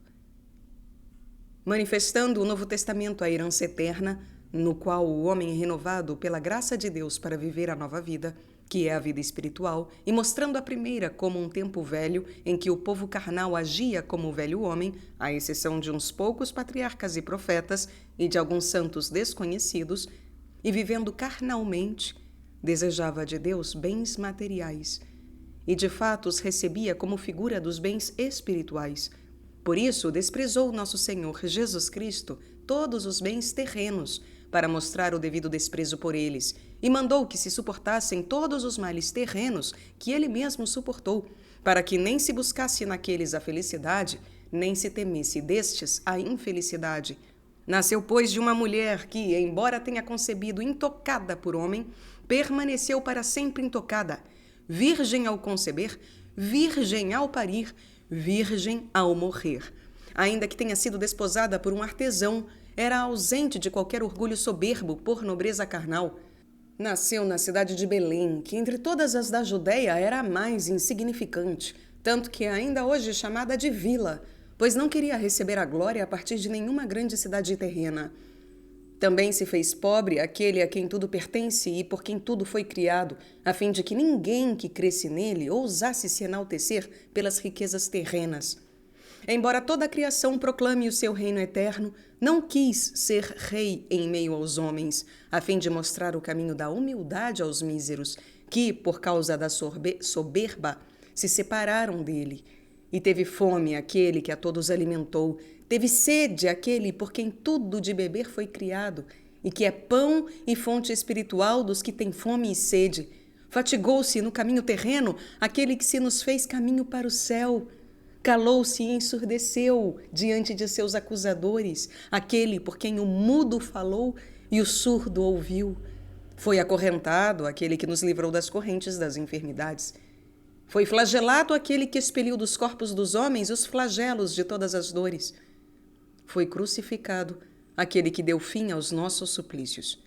S2: Manifestando o Novo Testamento a herança eterna, no qual o homem é renovado pela graça de Deus para viver a nova vida, que é a vida espiritual, e mostrando a primeira como um tempo velho em que o povo carnal agia como o velho homem, à exceção de uns poucos patriarcas e profetas e de alguns santos desconhecidos, e vivendo carnalmente, desejava de Deus bens materiais, e de fato os recebia como figura dos bens espirituais. Por isso, desprezou nosso Senhor Jesus Cristo todos os bens terrenos, para mostrar o devido desprezo por eles, e mandou que se suportassem todos os males terrenos que ele mesmo suportou, para que nem se buscasse naqueles a felicidade, nem se temesse destes a infelicidade. Nasceu, pois, de uma mulher que, embora tenha concebido intocada por homem, permaneceu para sempre intocada, virgem ao conceber, virgem ao parir, virgem ao morrer. Ainda que tenha sido desposada por um artesão, era ausente de qualquer orgulho soberbo por nobreza carnal. Nasceu na cidade de Belém, que entre todas as da Judéia era a mais insignificante, tanto que é ainda hoje chamada de vila, pois não queria receber a glória a partir de nenhuma grande cidade terrena. Também se fez pobre aquele a quem tudo pertence e por quem tudo foi criado, a fim de que ninguém que cresce nele ousasse se enaltecer pelas riquezas terrenas. Embora toda a criação proclame o seu reino eterno, não quis ser rei em meio aos homens, a fim de mostrar o caminho da humildade aos míseros, que, por causa da soberba, se separaram dele. E teve fome aquele que a todos alimentou, teve sede aquele por quem tudo de beber foi criado, e que é pão e fonte espiritual dos que têm fome e sede. Fatigou-se no caminho terreno aquele que se nos fez caminho para o céu. Calou-se e ensurdeceu diante de seus acusadores, aquele por quem o mudo falou e o surdo ouviu. Foi acorrentado aquele que nos livrou das correntes das enfermidades. Foi flagelado aquele que expeliu dos corpos dos homens os flagelos de todas as dores. Foi crucificado aquele que deu fim aos nossos suplícios.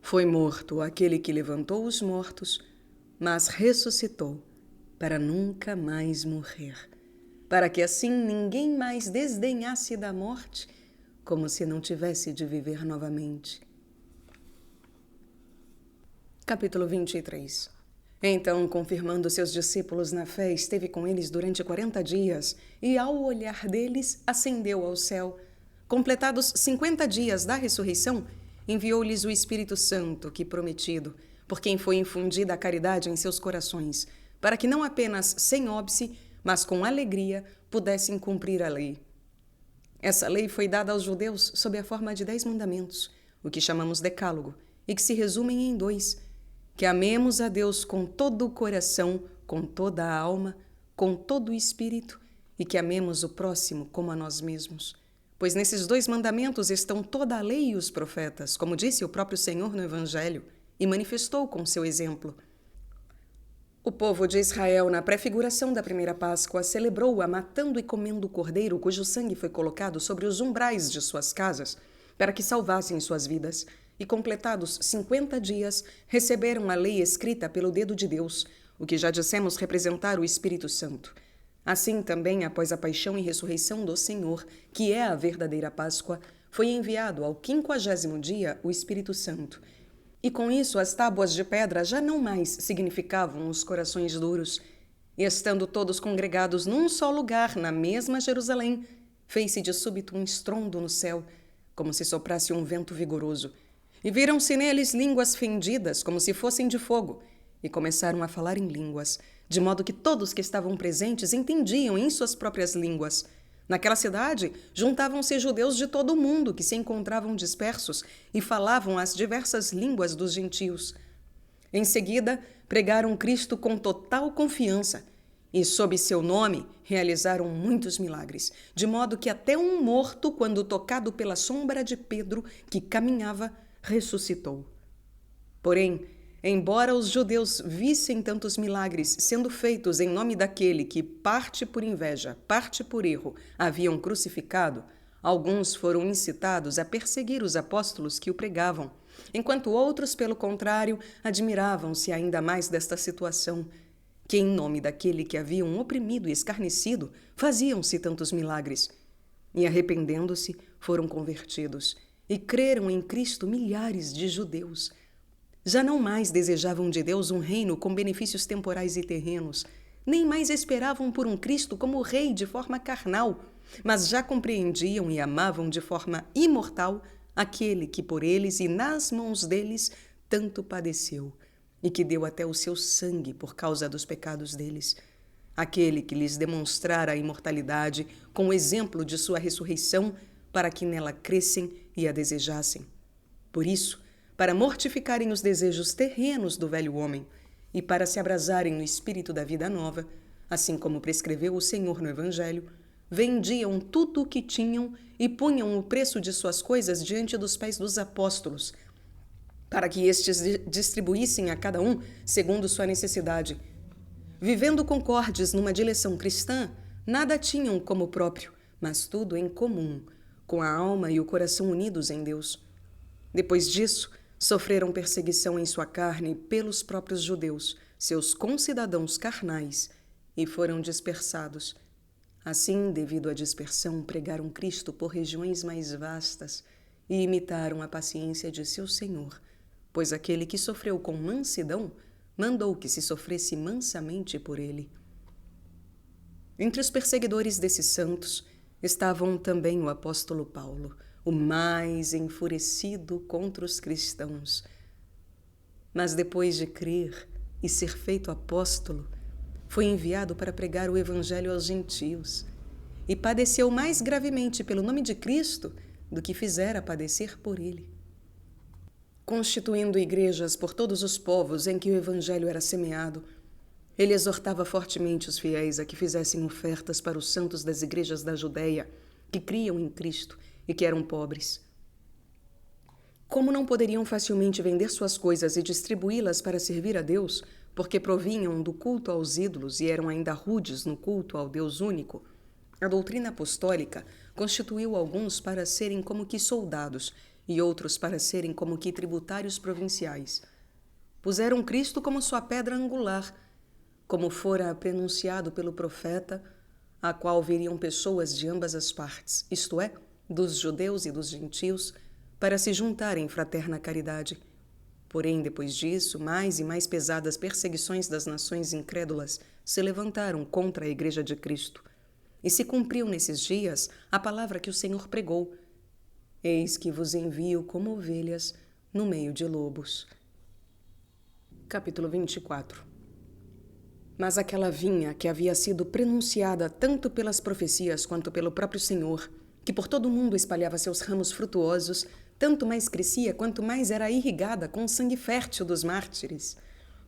S2: Foi morto aquele que levantou os mortos, mas ressuscitou para nunca mais morrer, para que assim ninguém mais desdenhasse da morte, como se não tivesse de viver novamente. Capítulo 23. Então, confirmando seus discípulos na fé, esteve com eles durante 40 dias, e ao olhar deles, ascendeu ao céu. Completados 50 dias da ressurreição, enviou-lhes o Espírito Santo, que prometido, por quem foi infundida a caridade em seus corações, para que não apenas sem óbice, mas com alegria, pudessem cumprir a lei. Essa lei foi dada aos judeus sob a forma de 10 mandamentos, o que chamamos decálogo, e que se resumem em 2: que amemos a Deus com todo o coração, com toda a alma, com todo o espírito, e que amemos o próximo como a nós mesmos. Pois nesses 2 mandamentos estão toda a lei e os profetas, como disse o próprio Senhor no Evangelho, e manifestou com seu exemplo. O povo de Israel, na prefiguração da primeira Páscoa, celebrou-a matando e comendo o cordeiro cujo sangue foi colocado sobre os umbrais de suas casas, para que salvassem suas vidas. E completados 50 dias, receberam a lei escrita pelo dedo de Deus, o que já dissemos representar o Espírito Santo. Assim também, após a paixão e ressurreição do Senhor, que é a verdadeira Páscoa, foi enviado ao 50º dia o Espírito Santo. E com isso as tábuas de pedra já não mais significavam os corações duros. E estando todos congregados num só lugar, na mesma Jerusalém, fez-se de súbito um estrondo no céu, como se soprasse um vento vigoroso. E viram-se neles línguas fendidas, como se fossem de fogo, e começaram a falar em línguas, de modo que todos que estavam presentes entendiam em suas próprias línguas. Naquela cidade, juntavam-se judeus de todo o mundo que se encontravam dispersos e falavam as diversas línguas dos gentios. Em seguida, pregaram Cristo com total confiança e, sob seu nome, realizaram muitos milagres, de modo que até um morto, quando tocado pela sombra de Pedro, que caminhava, ressuscitou. Porém, embora os judeus vissem tantos milagres sendo feitos em nome daquele que, parte por inveja, parte por erro, haviam crucificado, alguns foram incitados a perseguir os apóstolos que o pregavam, enquanto outros, pelo contrário, admiravam-se ainda mais desta situação, que em nome daquele que haviam oprimido e escarnecido, faziam-se tantos milagres. E arrependendo-se, foram convertidos, e creram em Cristo milhares de judeus. Já não mais desejavam de Deus um reino com benefícios temporais e terrenos, nem mais esperavam por um Cristo como rei de forma carnal, mas já compreendiam e amavam de forma imortal aquele que por eles e nas mãos deles tanto padeceu, e que deu até o seu sangue por causa dos pecados deles. Aquele que lhes demonstrara a imortalidade com o exemplo de sua ressurreição, para que nela crescem e a desejassem. Por isso, para mortificarem os desejos terrenos do velho homem e para se abrasarem no espírito da vida nova, assim como prescreveu o Senhor no Evangelho, vendiam tudo o que tinham e punham o preço de suas coisas diante dos pés dos apóstolos, para que estes distribuíssem a cada um segundo sua necessidade. Vivendo concordes numa direção cristã, nada tinham como próprio, mas tudo em comum, com a alma e o coração unidos em Deus. Depois disso, sofreram perseguição em sua carne pelos próprios judeus, seus concidadãos carnais, e foram dispersados. Assim, devido à dispersão, pregaram Cristo por regiões mais vastas e imitaram a paciência de seu Senhor, pois aquele que sofreu com mansidão mandou que se sofresse mansamente por ele. Entre os perseguidores desses santos estavam também o apóstolo Paulo, o mais enfurecido contra os cristãos. Mas depois de crer e ser feito apóstolo, foi enviado para pregar o evangelho aos gentios e padeceu mais gravemente pelo nome de Cristo do que fizera padecer por ele. Constituindo igrejas por todos os povos em que o evangelho era semeado, ele exortava fortemente os fiéis a que fizessem ofertas para os santos das igrejas da Judéia, que criam em Cristo e que eram pobres. Como não poderiam facilmente vender suas coisas e distribuí-las para servir a Deus, porque provinham do culto aos ídolos e eram ainda rudes no culto ao Deus único, a doutrina apostólica constituiu alguns para serem como que soldados e outros para serem como que tributários provinciais. Puseram Cristo como sua pedra angular, como fora prenunciado pelo profeta, a qual viriam pessoas de ambas as partes, isto é, dos judeus e dos gentios, para se juntarem em fraterna caridade. Porém, depois disso, mais e mais pesadas perseguições das nações incrédulas se levantaram contra a Igreja de Cristo. E se cumpriu nesses dias a palavra que o Senhor pregou: Eis que vos envio como ovelhas no meio de lobos. Capítulo 24. Mas aquela vinha que havia sido prenunciada tanto pelas profecias quanto pelo próprio Senhor, que por todo o mundo espalhava seus ramos frutuosos, tanto mais crescia quanto mais era irrigada com o sangue fértil dos mártires.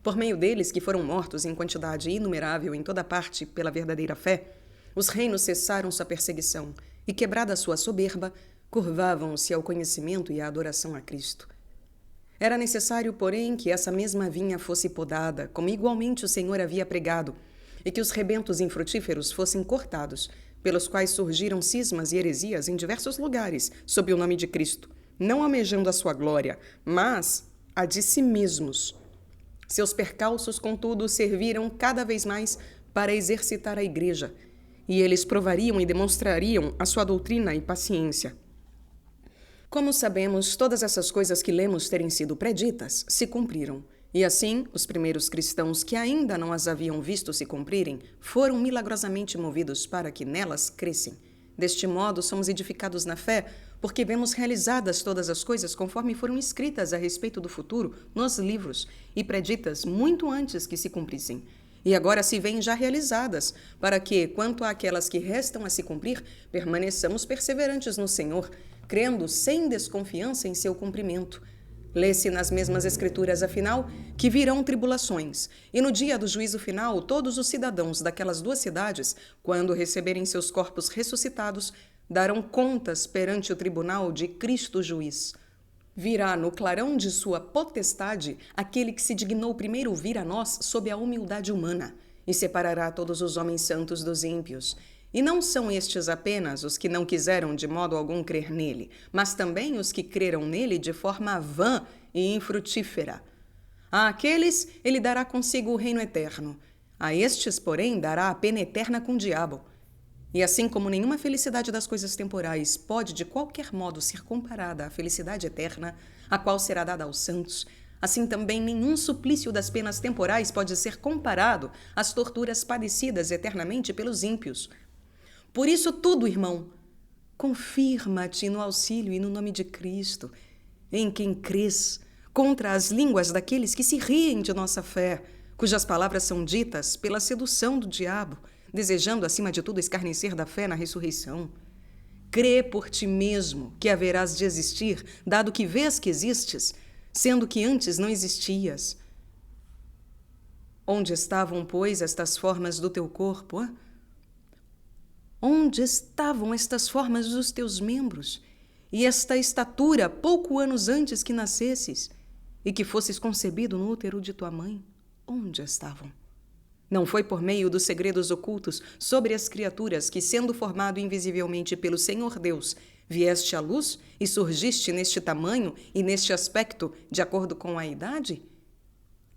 S2: Por meio deles, que foram mortos em quantidade inumerável em toda parte pela verdadeira fé, os reinos cessaram sua perseguição e, quebrada a sua soberba, curvavam-se ao conhecimento e à adoração a Cristo. Era necessário, porém, que essa mesma vinha fosse podada, como igualmente o Senhor havia pregado, e que os rebentos infrutíferos fossem cortados, pelos quais surgiram cismas e heresias em diversos lugares, sob o nome de Cristo, não almejando a sua glória, mas a de si mesmos. Seus percalços, contudo, serviram cada vez mais para exercitar a Igreja, e eles provariam e demonstrariam a sua doutrina e paciência. Como sabemos, todas essas coisas que lemos terem sido preditas se cumpriram. E assim, os primeiros cristãos que ainda não as haviam visto se cumprirem foram milagrosamente movidos para que nelas crescem. Deste modo, somos edificados na fé, porque vemos realizadas todas as coisas conforme foram escritas a respeito do futuro nos livros e preditas muito antes que se cumprissem. E agora se veem já realizadas, para que, quanto àquelas que restam a se cumprir, permaneçamos perseverantes no Senhor, crendo sem desconfiança em seu cumprimento. Lê-se nas mesmas Escrituras, afinal, que virão tribulações, e no dia do juízo final, todos os cidadãos daquelas duas cidades, quando receberem seus corpos ressuscitados, darão contas perante o tribunal de Cristo juiz. Virá no clarão de sua potestade aquele que se dignou primeiro vir a nós sob a humildade humana, e separará todos os homens santos dos ímpios. E não são estes apenas os que não quiseram de modo algum crer nele, mas também os que creram nele de forma vã e infrutífera. A aqueles ele dará consigo o reino eterno. A estes, porém, dará a pena eterna com o diabo. E assim como nenhuma felicidade das coisas temporais pode de qualquer modo ser comparada à felicidade eterna, a qual será dada aos santos, assim também nenhum suplício das penas temporais pode ser comparado às torturas padecidas eternamente pelos ímpios. Por isso tudo, irmão, confirma-te no auxílio e no nome de Cristo, em quem crês, contra as línguas daqueles que se riem de nossa fé, cujas palavras são ditas pela sedução do diabo, desejando acima de tudo escarnecer da fé na ressurreição. Crê por ti mesmo que haverás de existir, dado que vês que existes, sendo que antes não existias. Onde estavam, pois, estas formas do teu corpo? Onde estavam estas formas dos teus membros? E esta estatura pouco anos antes que nascesses, e que fosses concebido no útero de tua mãe? Onde estavam? Não foi por meio dos segredos ocultos sobre as criaturas que, sendo formado invisivelmente pelo Senhor Deus, vieste à luz e surgiste neste tamanho e neste aspecto de acordo com a idade?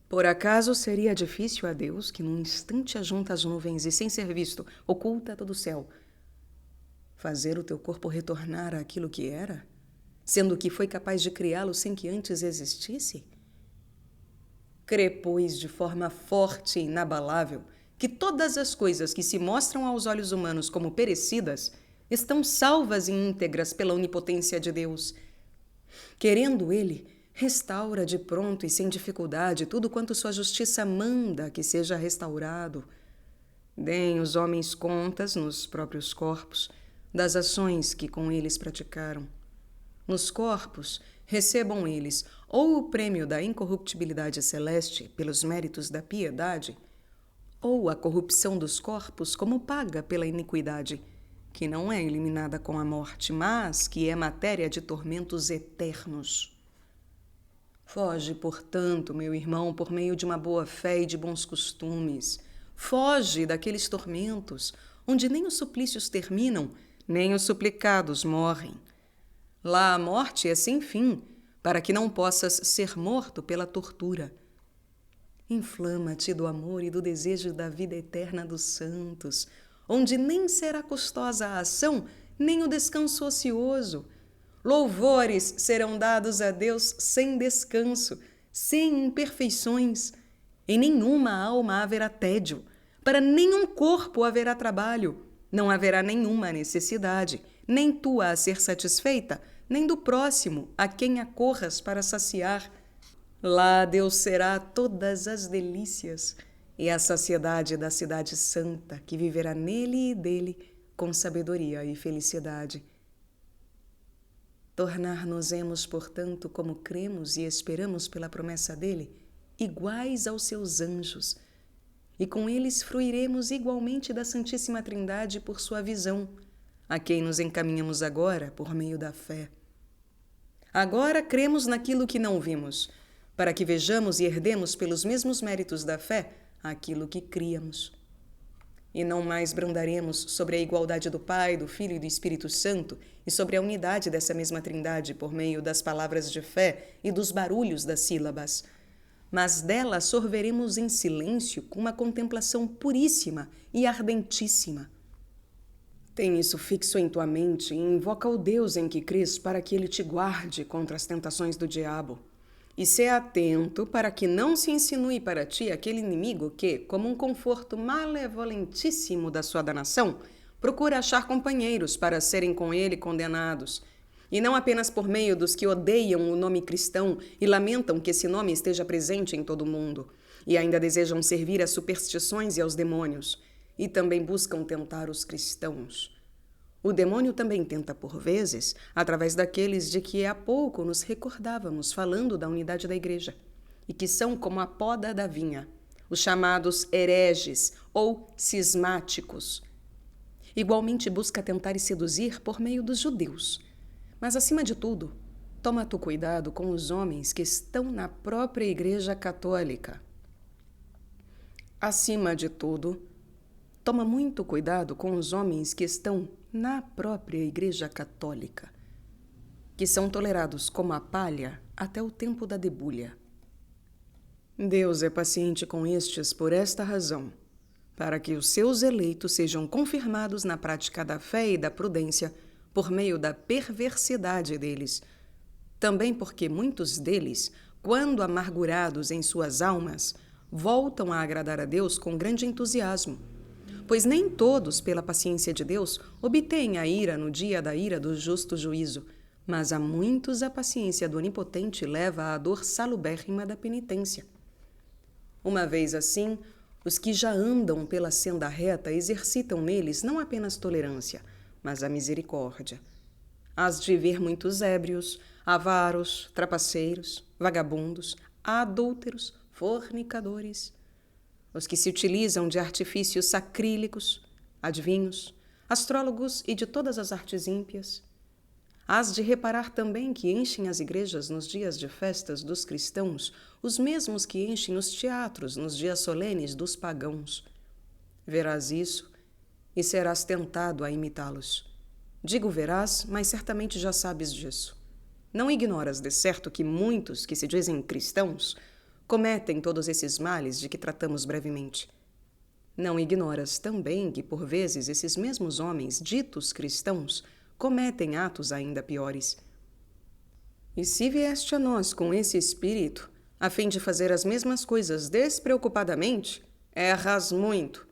S2: Por acaso seria difícil a Deus, que num instante ajunta as nuvens e sem ser visto, oculta todo o céu, fazer o teu corpo retornar àquilo que era, sendo que foi capaz de criá-lo sem que antes existisse? Crê, pois, de forma forte e inabalável, que todas as coisas que se mostram aos olhos humanos como perecidas estão salvas e íntegras pela onipotência de Deus. Querendo Ele, restaura de pronto e sem dificuldade tudo quanto sua justiça manda que seja restaurado. Deem os homens contas nos próprios corpos das ações que com eles praticaram. Nos corpos, recebam eles ou o prêmio da incorruptibilidade celeste pelos méritos da piedade, ou a corrupção dos corpos como paga pela iniquidade, que não é eliminada com a morte, mas que é matéria de tormentos eternos. Foge, portanto, meu irmão, por meio de uma boa fé e de bons costumes. Foge daqueles tormentos, onde nem os suplícios terminam, nem os suplicados morrem. Lá a morte é sem fim, para que não possas ser morto pela tortura. Inflama-te do amor e do desejo da vida eterna dos santos, onde nem será custosa a ação, nem o descanso ocioso. Louvores serão dados a Deus sem descanso, sem imperfeições. Em nenhuma alma haverá tédio, para nenhum corpo haverá trabalho, não haverá nenhuma necessidade, nem tua a ser satisfeita, nem do próximo a quem acorras para saciar. Lá Deus será todas as delícias e a saciedade da cidade santa, que viverá nele e dele com sabedoria e felicidade. Tornar-nos-emos, portanto, como cremos e esperamos pela promessa dele, iguais aos seus anjos, e com eles fruiremos igualmente da Santíssima Trindade por sua visão, a quem nos encaminhamos agora por meio da fé. Agora cremos naquilo que não vimos, para que vejamos e herdemos pelos mesmos méritos da fé aquilo que criamos. E não mais brandaremos sobre a igualdade do Pai, do Filho e do Espírito Santo e sobre a unidade dessa mesma Trindade por meio das palavras de fé e dos barulhos das sílabas, mas dela sorveremos em silêncio com uma contemplação puríssima e ardentíssima. Tem isso fixo em tua mente e invoca o Deus em que crês para que ele te guarde contra as tentações do diabo. E sê atento para que não se insinue para ti aquele inimigo que, como um conforto malevolentíssimo da sua danação, procura achar companheiros para serem com ele condenados. E não apenas por meio dos que odeiam o nome cristão e lamentam que esse nome esteja presente em todo o mundo, e ainda desejam servir às superstições e aos demônios, e também buscam tentar os cristãos. O demônio também tenta por vezes, através daqueles de que há pouco nos recordávamos falando da unidade da igreja, e que são como a poda da vinha, os chamados hereges ou cismáticos. Igualmente busca tentar e seduzir por meio dos judeus. Mas, acima de tudo, toma tu cuidado com os homens que estão na própria Igreja Católica. Acima de tudo, toma muito cuidado com os homens que estão na própria Igreja Católica, que são tolerados como a palha até o tempo da debulha. Deus é paciente com estes por esta razão, para que os seus eleitos sejam confirmados na prática da fé e da prudência por meio da perversidade deles. Também porque muitos deles, quando amargurados em suas almas, voltam a agradar a Deus com grande entusiasmo. Pois nem todos, pela paciência de Deus, obtêm a ira no dia da ira do justo juízo, mas a muitos a paciência do Onipotente leva à dor salubérrima da penitência. Uma vez assim, os que já andam pela senda reta exercitam neles não apenas tolerância, mas a misericórdia. Hás de ver muitos ébrios, avaros, trapaceiros, vagabundos, adúlteros, fornicadores, os que se utilizam de artifícios sacrílegos, adivinhos, astrólogos e de todas as artes ímpias. Hás de reparar também que enchem as igrejas nos dias de festas dos cristãos, os mesmos que enchem os teatros nos dias solenes dos pagãos. Verás isso e serás tentado a imitá-los. Digo verás, mas certamente já sabes disso. Não ignoras de certo que muitos que se dizem cristãos cometem todos esses males de que tratamos brevemente. Não ignoras também que, por vezes, esses mesmos homens, ditos cristãos, cometem atos ainda piores. E se vieste a nós com esse espírito, a fim de fazer as mesmas coisas despreocupadamente, erras muito.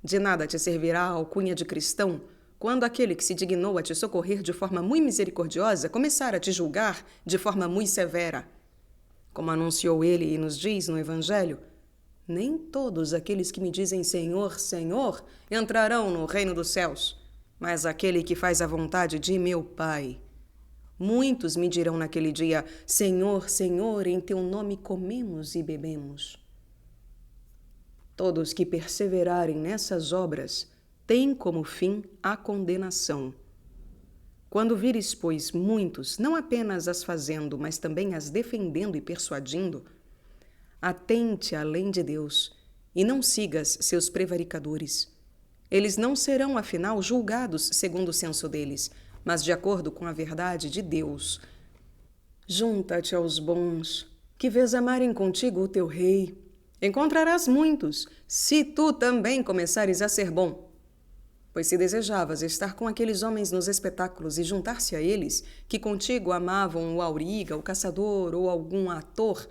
S2: De nada te servirá a alcunha de cristão, quando aquele que se dignou a te socorrer de forma muito misericordiosa começar a te julgar de forma muito severa. Como anunciou ele e nos diz no Evangelho, nem todos aqueles que me dizem Senhor, Senhor, entrarão no reino dos céus, mas aquele que faz a vontade de meu Pai. Muitos me dirão naquele dia, Senhor, Senhor, em teu nome comemos e bebemos. Todos que perseverarem nessas obras têm como fim a condenação. Quando vires, pois, muitos, não apenas as fazendo, mas também as defendendo e persuadindo, atente à lei de Deus e não sigas seus prevaricadores. Eles não serão, afinal, julgados segundo o senso deles, mas de acordo com a verdade de Deus. Junta-te aos bons, que vês amarem contigo o teu rei. Encontrarás muitos, se tu também começares a ser bom. Pois se desejavas estar com aqueles homens nos espetáculos e juntar-se a eles, que contigo amavam o auriga, o caçador ou algum ator,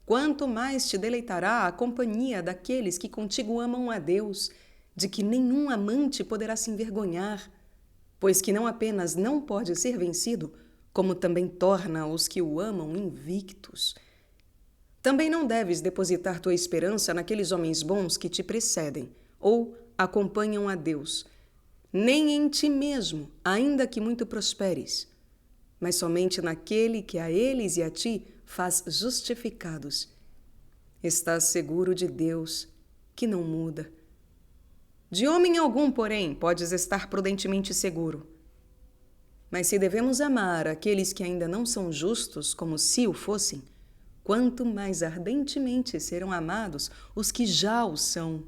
S2: quanto mais te deleitará a companhia daqueles que contigo amam a Deus, de que nenhum amante poderá se envergonhar, pois que não apenas não pode ser vencido, como também torna os que o amam invictos. Também não deves depositar tua esperança naqueles homens bons que te precedem ou acompanham a Deus, nem em ti mesmo, ainda que muito prosperes, mas somente naquele que a eles e a ti faz justificados. Estás seguro de Deus, que não muda. De homem algum, porém, podes estar prudentemente seguro. Mas se devemos amar aqueles que ainda não são justos como se o fossem, quanto mais ardentemente serão amados os que já o são.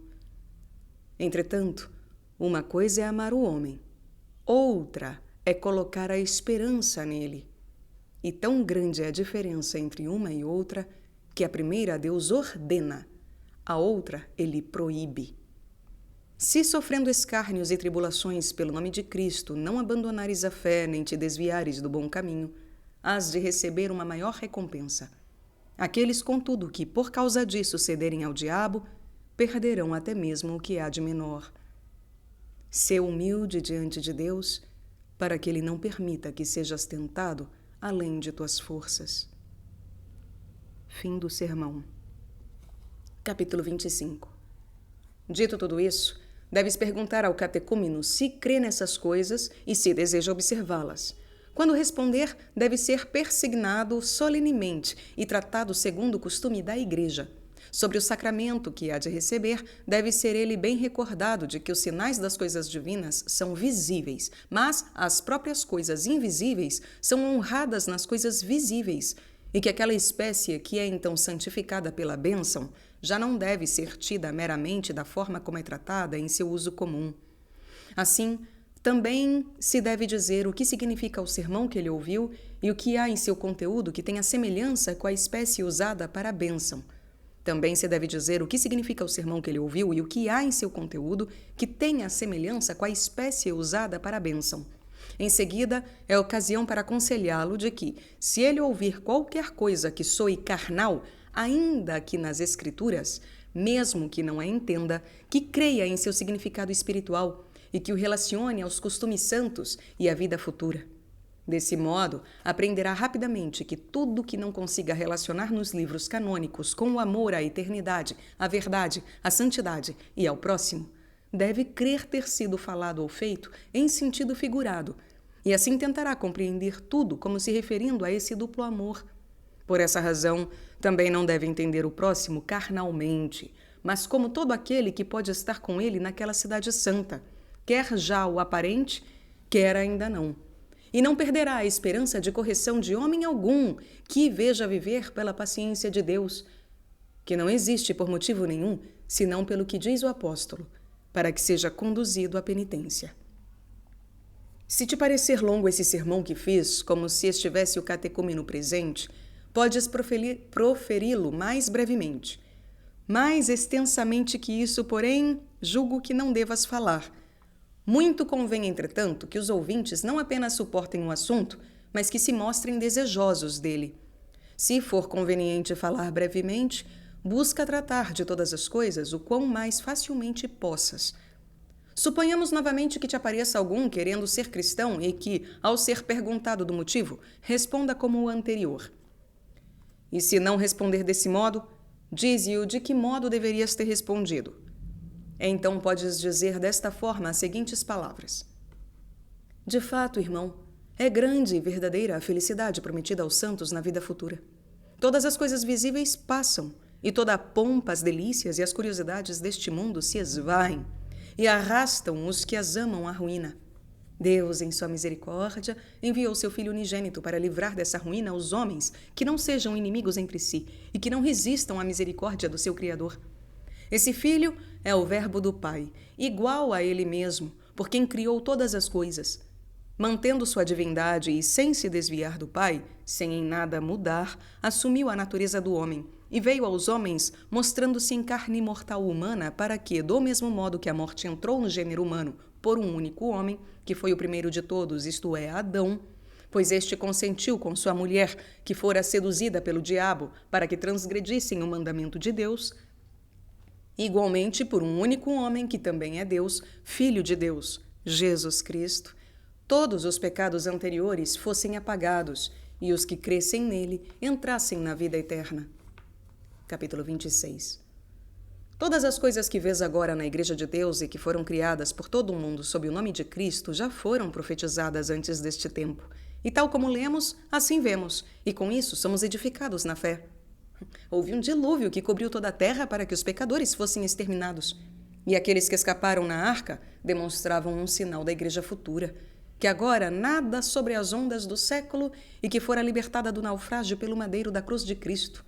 S2: Entretanto, uma coisa é amar o homem, outra é colocar a esperança nele. E tão grande é a diferença entre uma e outra que a primeira Deus ordena, a outra ele proíbe. Se sofrendo escárnios e tribulações pelo nome de Cristo, não abandonares a fé nem te desviares do bom caminho, hás de receber uma maior recompensa. Aqueles, contudo, que por causa disso cederem ao diabo, perderão até mesmo o que há de menor. Sê humilde diante de Deus, para que Ele não permita que sejas tentado além de tuas forças. Fim do sermão. Capítulo 25. Dito tudo isso, deves perguntar ao catecúmeno se crê nessas coisas e se deseja observá-las. Quando responder, deve ser persignado solenemente e tratado segundo o costume da Igreja. Sobre o sacramento que há de receber, deve ser ele bem recordado de que os sinais das coisas divinas são visíveis, mas as próprias coisas invisíveis são honradas nas coisas visíveis, e que aquela espécie que é então santificada pela bênção já não deve ser tida meramente da forma como é tratada em seu uso comum. Assim, também se deve dizer o que significa o sermão que ele ouviu e o que há em seu conteúdo que tenha semelhança com a espécie usada para a bênção. Também se deve dizer o que significa o sermão que ele ouviu e o que há em seu conteúdo que tenha semelhança com a espécie usada para a bênção. Em seguida, é ocasião para aconselhá-lo de que, se ele ouvir qualquer coisa que soe carnal, ainda que nas Escrituras, mesmo que não a entenda, que creia em seu significado espiritual e que o relacione aos costumes santos e à vida futura. Desse modo, aprenderá rapidamente que tudo que não consiga relacionar nos livros canônicos com o amor à eternidade, à verdade, à santidade e ao próximo, deve crer ter sido falado ou feito em sentido figurado, e assim tentará compreender tudo como se referindo a esse duplo amor. Por essa razão, também não deve entender o próximo carnalmente, mas como todo aquele que pode estar com ele naquela cidade santa, quer já o aparente, quer ainda não. E não perderá a esperança de correção de homem algum que veja viver pela paciência de Deus, que não existe por motivo nenhum, senão pelo que diz o apóstolo, para que seja conduzido à penitência. Se te parecer longo esse sermão que fiz, como se estivesse o catecúmeno presente, podes proferi-lo mais brevemente. Mais extensamente que isso, porém, julgo que não devas falar. Muito convém, entretanto, que os ouvintes não apenas suportem o assunto, mas que se mostrem desejosos dele. Se for conveniente falar brevemente, busca tratar de todas as coisas o quão mais facilmente possas. Suponhamos novamente que te apareça algum querendo ser cristão e que, ao ser perguntado do motivo, responda como o anterior. E se não responder desse modo, dize-o de que modo deverias ter respondido. Então podes dizer desta forma as seguintes palavras: de fato, irmão, é grande e verdadeira a felicidade prometida aos santos na vida futura. Todas as coisas visíveis passam, e toda a pompa, as delícias e as curiosidades deste mundo se esvaem e arrastam os que as amam à ruína. Deus, em sua misericórdia, enviou seu Filho unigênito para livrar dessa ruína os homens que não sejam inimigos entre si e que não resistam à misericórdia do seu Criador. Esse Filho é o Verbo do Pai, igual a Ele mesmo, por quem criou todas as coisas. Mantendo sua divindade e sem se desviar do Pai, sem em nada mudar, assumiu a natureza do homem e veio aos homens mostrando-se em carne mortal humana para que, do mesmo modo que a morte entrou no gênero humano por um único homem, que foi o primeiro de todos, isto é, Adão, pois este consentiu com sua mulher, que fora seduzida pelo diabo, para que transgredissem o mandamento de Deus, igualmente por um único homem, que também é Deus, Filho de Deus, Jesus Cristo, todos os pecados anteriores fossem apagados e os que crescem nele entrassem na vida eterna. Capítulo 26. Todas as coisas que vês agora na Igreja de Deus e que foram criadas por todo o mundo sob o nome de Cristo já foram profetizadas antes deste tempo. E tal como lemos, assim vemos, e com isso somos edificados na fé. Houve um dilúvio que cobriu toda a terra para que os pecadores fossem exterminados. E aqueles que escaparam na arca demonstravam um sinal da Igreja futura, que agora nada sobre as ondas do século e que fora libertada do naufrágio pelo madeiro da cruz de Cristo.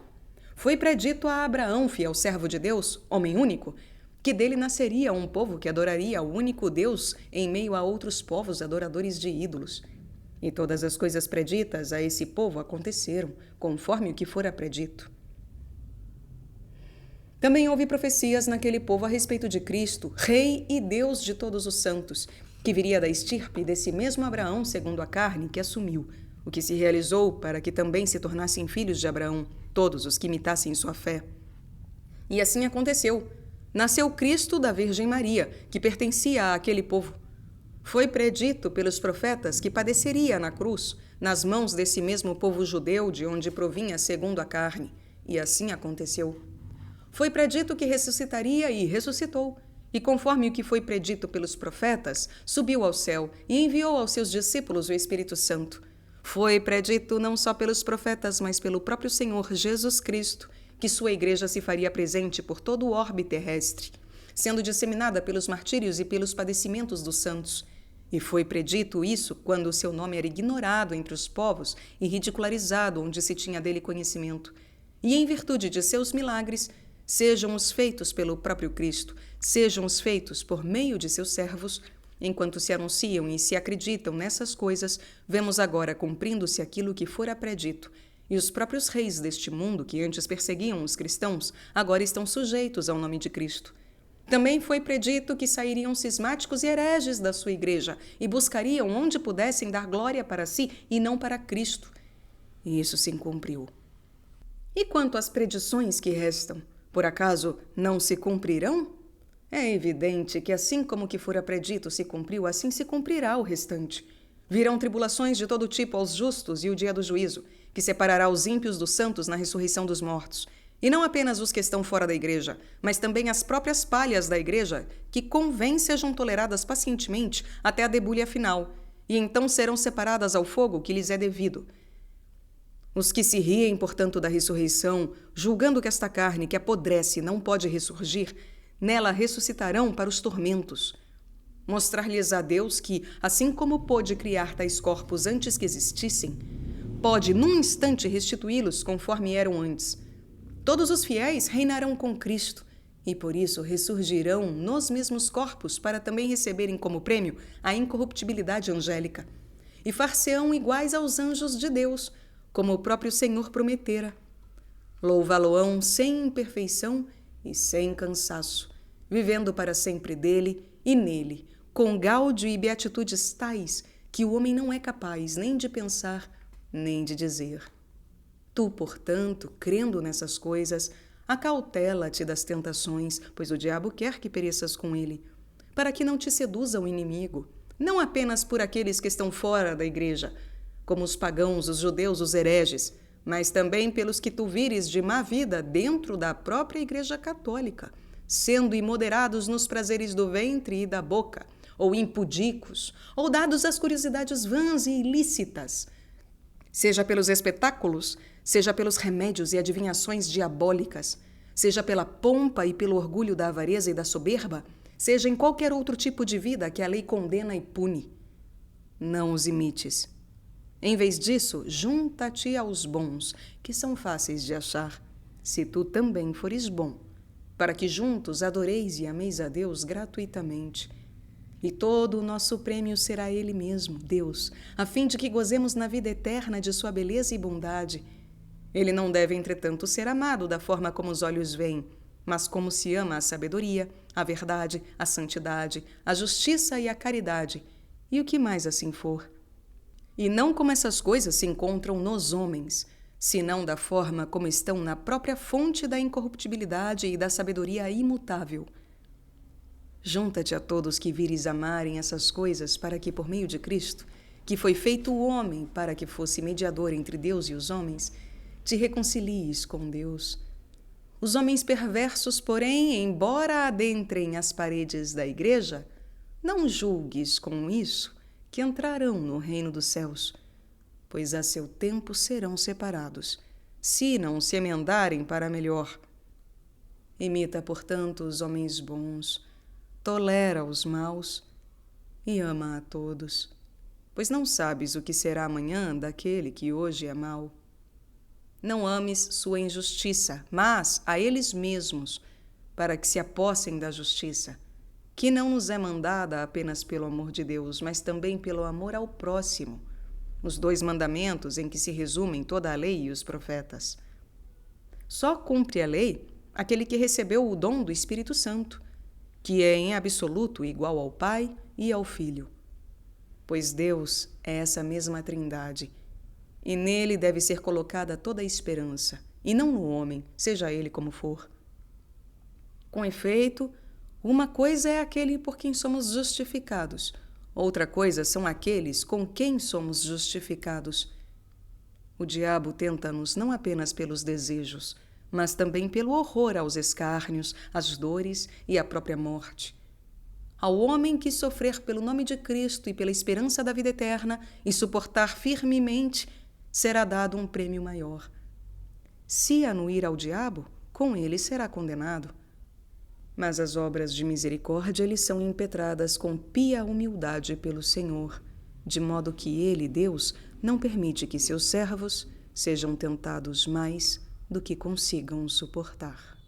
S2: Foi predito a Abraão, fiel servo de Deus, homem único, que dele nasceria um povo que adoraria ao único Deus em meio a outros povos adoradores de ídolos. E todas as coisas preditas a esse povo aconteceram, conforme o que fora predito. Também houve profecias naquele povo a respeito de Cristo, Rei e Deus de todos os santos, que viria da estirpe desse mesmo Abraão segundo a carne que assumiu, o que se realizou para que também se tornassem filhos de Abraão, todos os que imitassem sua fé. E assim aconteceu. Nasceu Cristo da Virgem Maria, que pertencia àquele povo. Foi predito pelos profetas que padeceria na cruz, nas mãos desse mesmo povo judeu de onde provinha segundo a carne, e assim aconteceu. Foi predito que ressuscitaria e ressuscitou, e conforme o que foi predito pelos profetas, subiu ao céu e enviou aos seus discípulos o Espírito Santo. Foi predito não só pelos profetas, mas pelo próprio Senhor Jesus Cristo, que sua igreja se faria presente por todo o orbe terrestre, sendo disseminada pelos martírios e pelos padecimentos dos santos. E foi predito isso quando o seu nome era ignorado entre os povos e ridicularizado onde se tinha dele conhecimento. E em virtude de seus milagres, sejam os feitos pelo próprio Cristo, sejam os feitos por meio de seus servos, enquanto se anunciam e se acreditam nessas coisas, vemos agora cumprindo-se aquilo que fora predito. E os próprios reis deste mundo, que antes perseguiam os cristãos, agora estão sujeitos ao nome de Cristo. Também foi predito que sairiam cismáticos e hereges da sua igreja e buscariam onde pudessem dar glória para si e não para Cristo. E isso se cumpriu. E quanto às predições que restam, por acaso não se cumprirão? É evidente que assim como o que fora predito se cumpriu, assim se cumprirá o restante. Virão tribulações de todo tipo aos justos e o dia do juízo, que separará os ímpios dos santos na ressurreição dos mortos. E não apenas os que estão fora da igreja, mas também as próprias palhas da igreja, que convém sejam toleradas pacientemente até a debulha final, e então serão separadas ao fogo que lhes é devido. Os que se riem, portanto, da ressurreição, julgando que esta carne que apodrece não pode ressurgir, nela ressuscitarão para os tormentos. Mostrar-lhes a Deus que, assim como pôde criar tais corpos antes que existissem, pode, num instante, restituí-los conforme eram antes. Todos os fiéis reinarão com Cristo e, por isso, ressurgirão nos mesmos corpos para também receberem como prêmio a incorruptibilidade angélica. E far-se-ão iguais aos anjos de Deus, como o próprio Senhor prometera. Louvá-lo-ão sem imperfeição e sem cansaço, vivendo para sempre dele e nele, com gáudio e beatitudes tais que o homem não é capaz nem de pensar, nem de dizer. Tu, portanto, crendo nessas coisas, acautela-te das tentações, pois o diabo quer que pereças com ele, para que não te seduza o inimigo, não apenas por aqueles que estão fora da igreja, como os pagãos, os judeus, os hereges, mas também pelos que tu vires de má vida dentro da própria Igreja Católica, sendo imoderados nos prazeres do ventre e da boca, ou impudicos, ou dados às curiosidades vãs e ilícitas, seja pelos espetáculos, seja pelos remédios e adivinhações diabólicas, seja pela pompa e pelo orgulho da avareza e da soberba, seja em qualquer outro tipo de vida que a lei condena e pune. Não os imites. Em vez disso, junta-te aos bons, que são fáceis de achar, se tu também fores bom, para que juntos adoreis e ameis a Deus gratuitamente. E todo o nosso prêmio será Ele mesmo, Deus, a fim de que gozemos na vida eterna de sua beleza e bondade. Ele não deve, entretanto, ser amado da forma como os olhos veem, mas como se ama a sabedoria, a verdade, a santidade, a justiça e a caridade, e o que mais assim for. E não como essas coisas se encontram nos homens, senão da forma como estão na própria fonte da incorruptibilidade e da sabedoria imutável. Junta-te a todos que vires amarem essas coisas para que, por meio de Cristo, que foi feito o homem para que fosse mediador entre Deus e os homens, te reconcilies com Deus. Os homens perversos, porém, embora adentrem as paredes da igreja, não julgues com isso que entrarão no reino dos céus, pois a seu tempo serão separados, se não se emendarem para melhor. Imita, portanto, os homens bons, tolera os maus e ama a todos, pois não sabes o que será amanhã daquele que hoje é mau. Não ames sua injustiça, mas a eles mesmos, para que se apossem da justiça, que não nos é mandada apenas pelo amor de Deus, mas também pelo amor ao próximo, os 2 mandamentos em que se resumem toda a lei e os profetas. Só cumpre a lei aquele que recebeu o dom do Espírito Santo, que é em absoluto igual ao Pai e ao Filho. Pois Deus é essa mesma Trindade, e nele deve ser colocada toda a esperança, e não no homem, seja ele como for. Com efeito, uma coisa é aquele por quem somos justificados, outra coisa são aqueles com quem somos justificados. O diabo tenta-nos não apenas pelos desejos, mas também pelo horror aos escárnios, às dores e à própria morte. Ao homem que sofrer pelo nome de Cristo e pela esperança da vida eterna e suportar firmemente, será dado um prêmio maior. Se anuir ao diabo, com ele será condenado. Mas as obras de misericórdia lhe são impetradas com pia humildade pelo Senhor, de modo que ele, Deus, não permite que seus servos sejam tentados mais do que consigam suportar.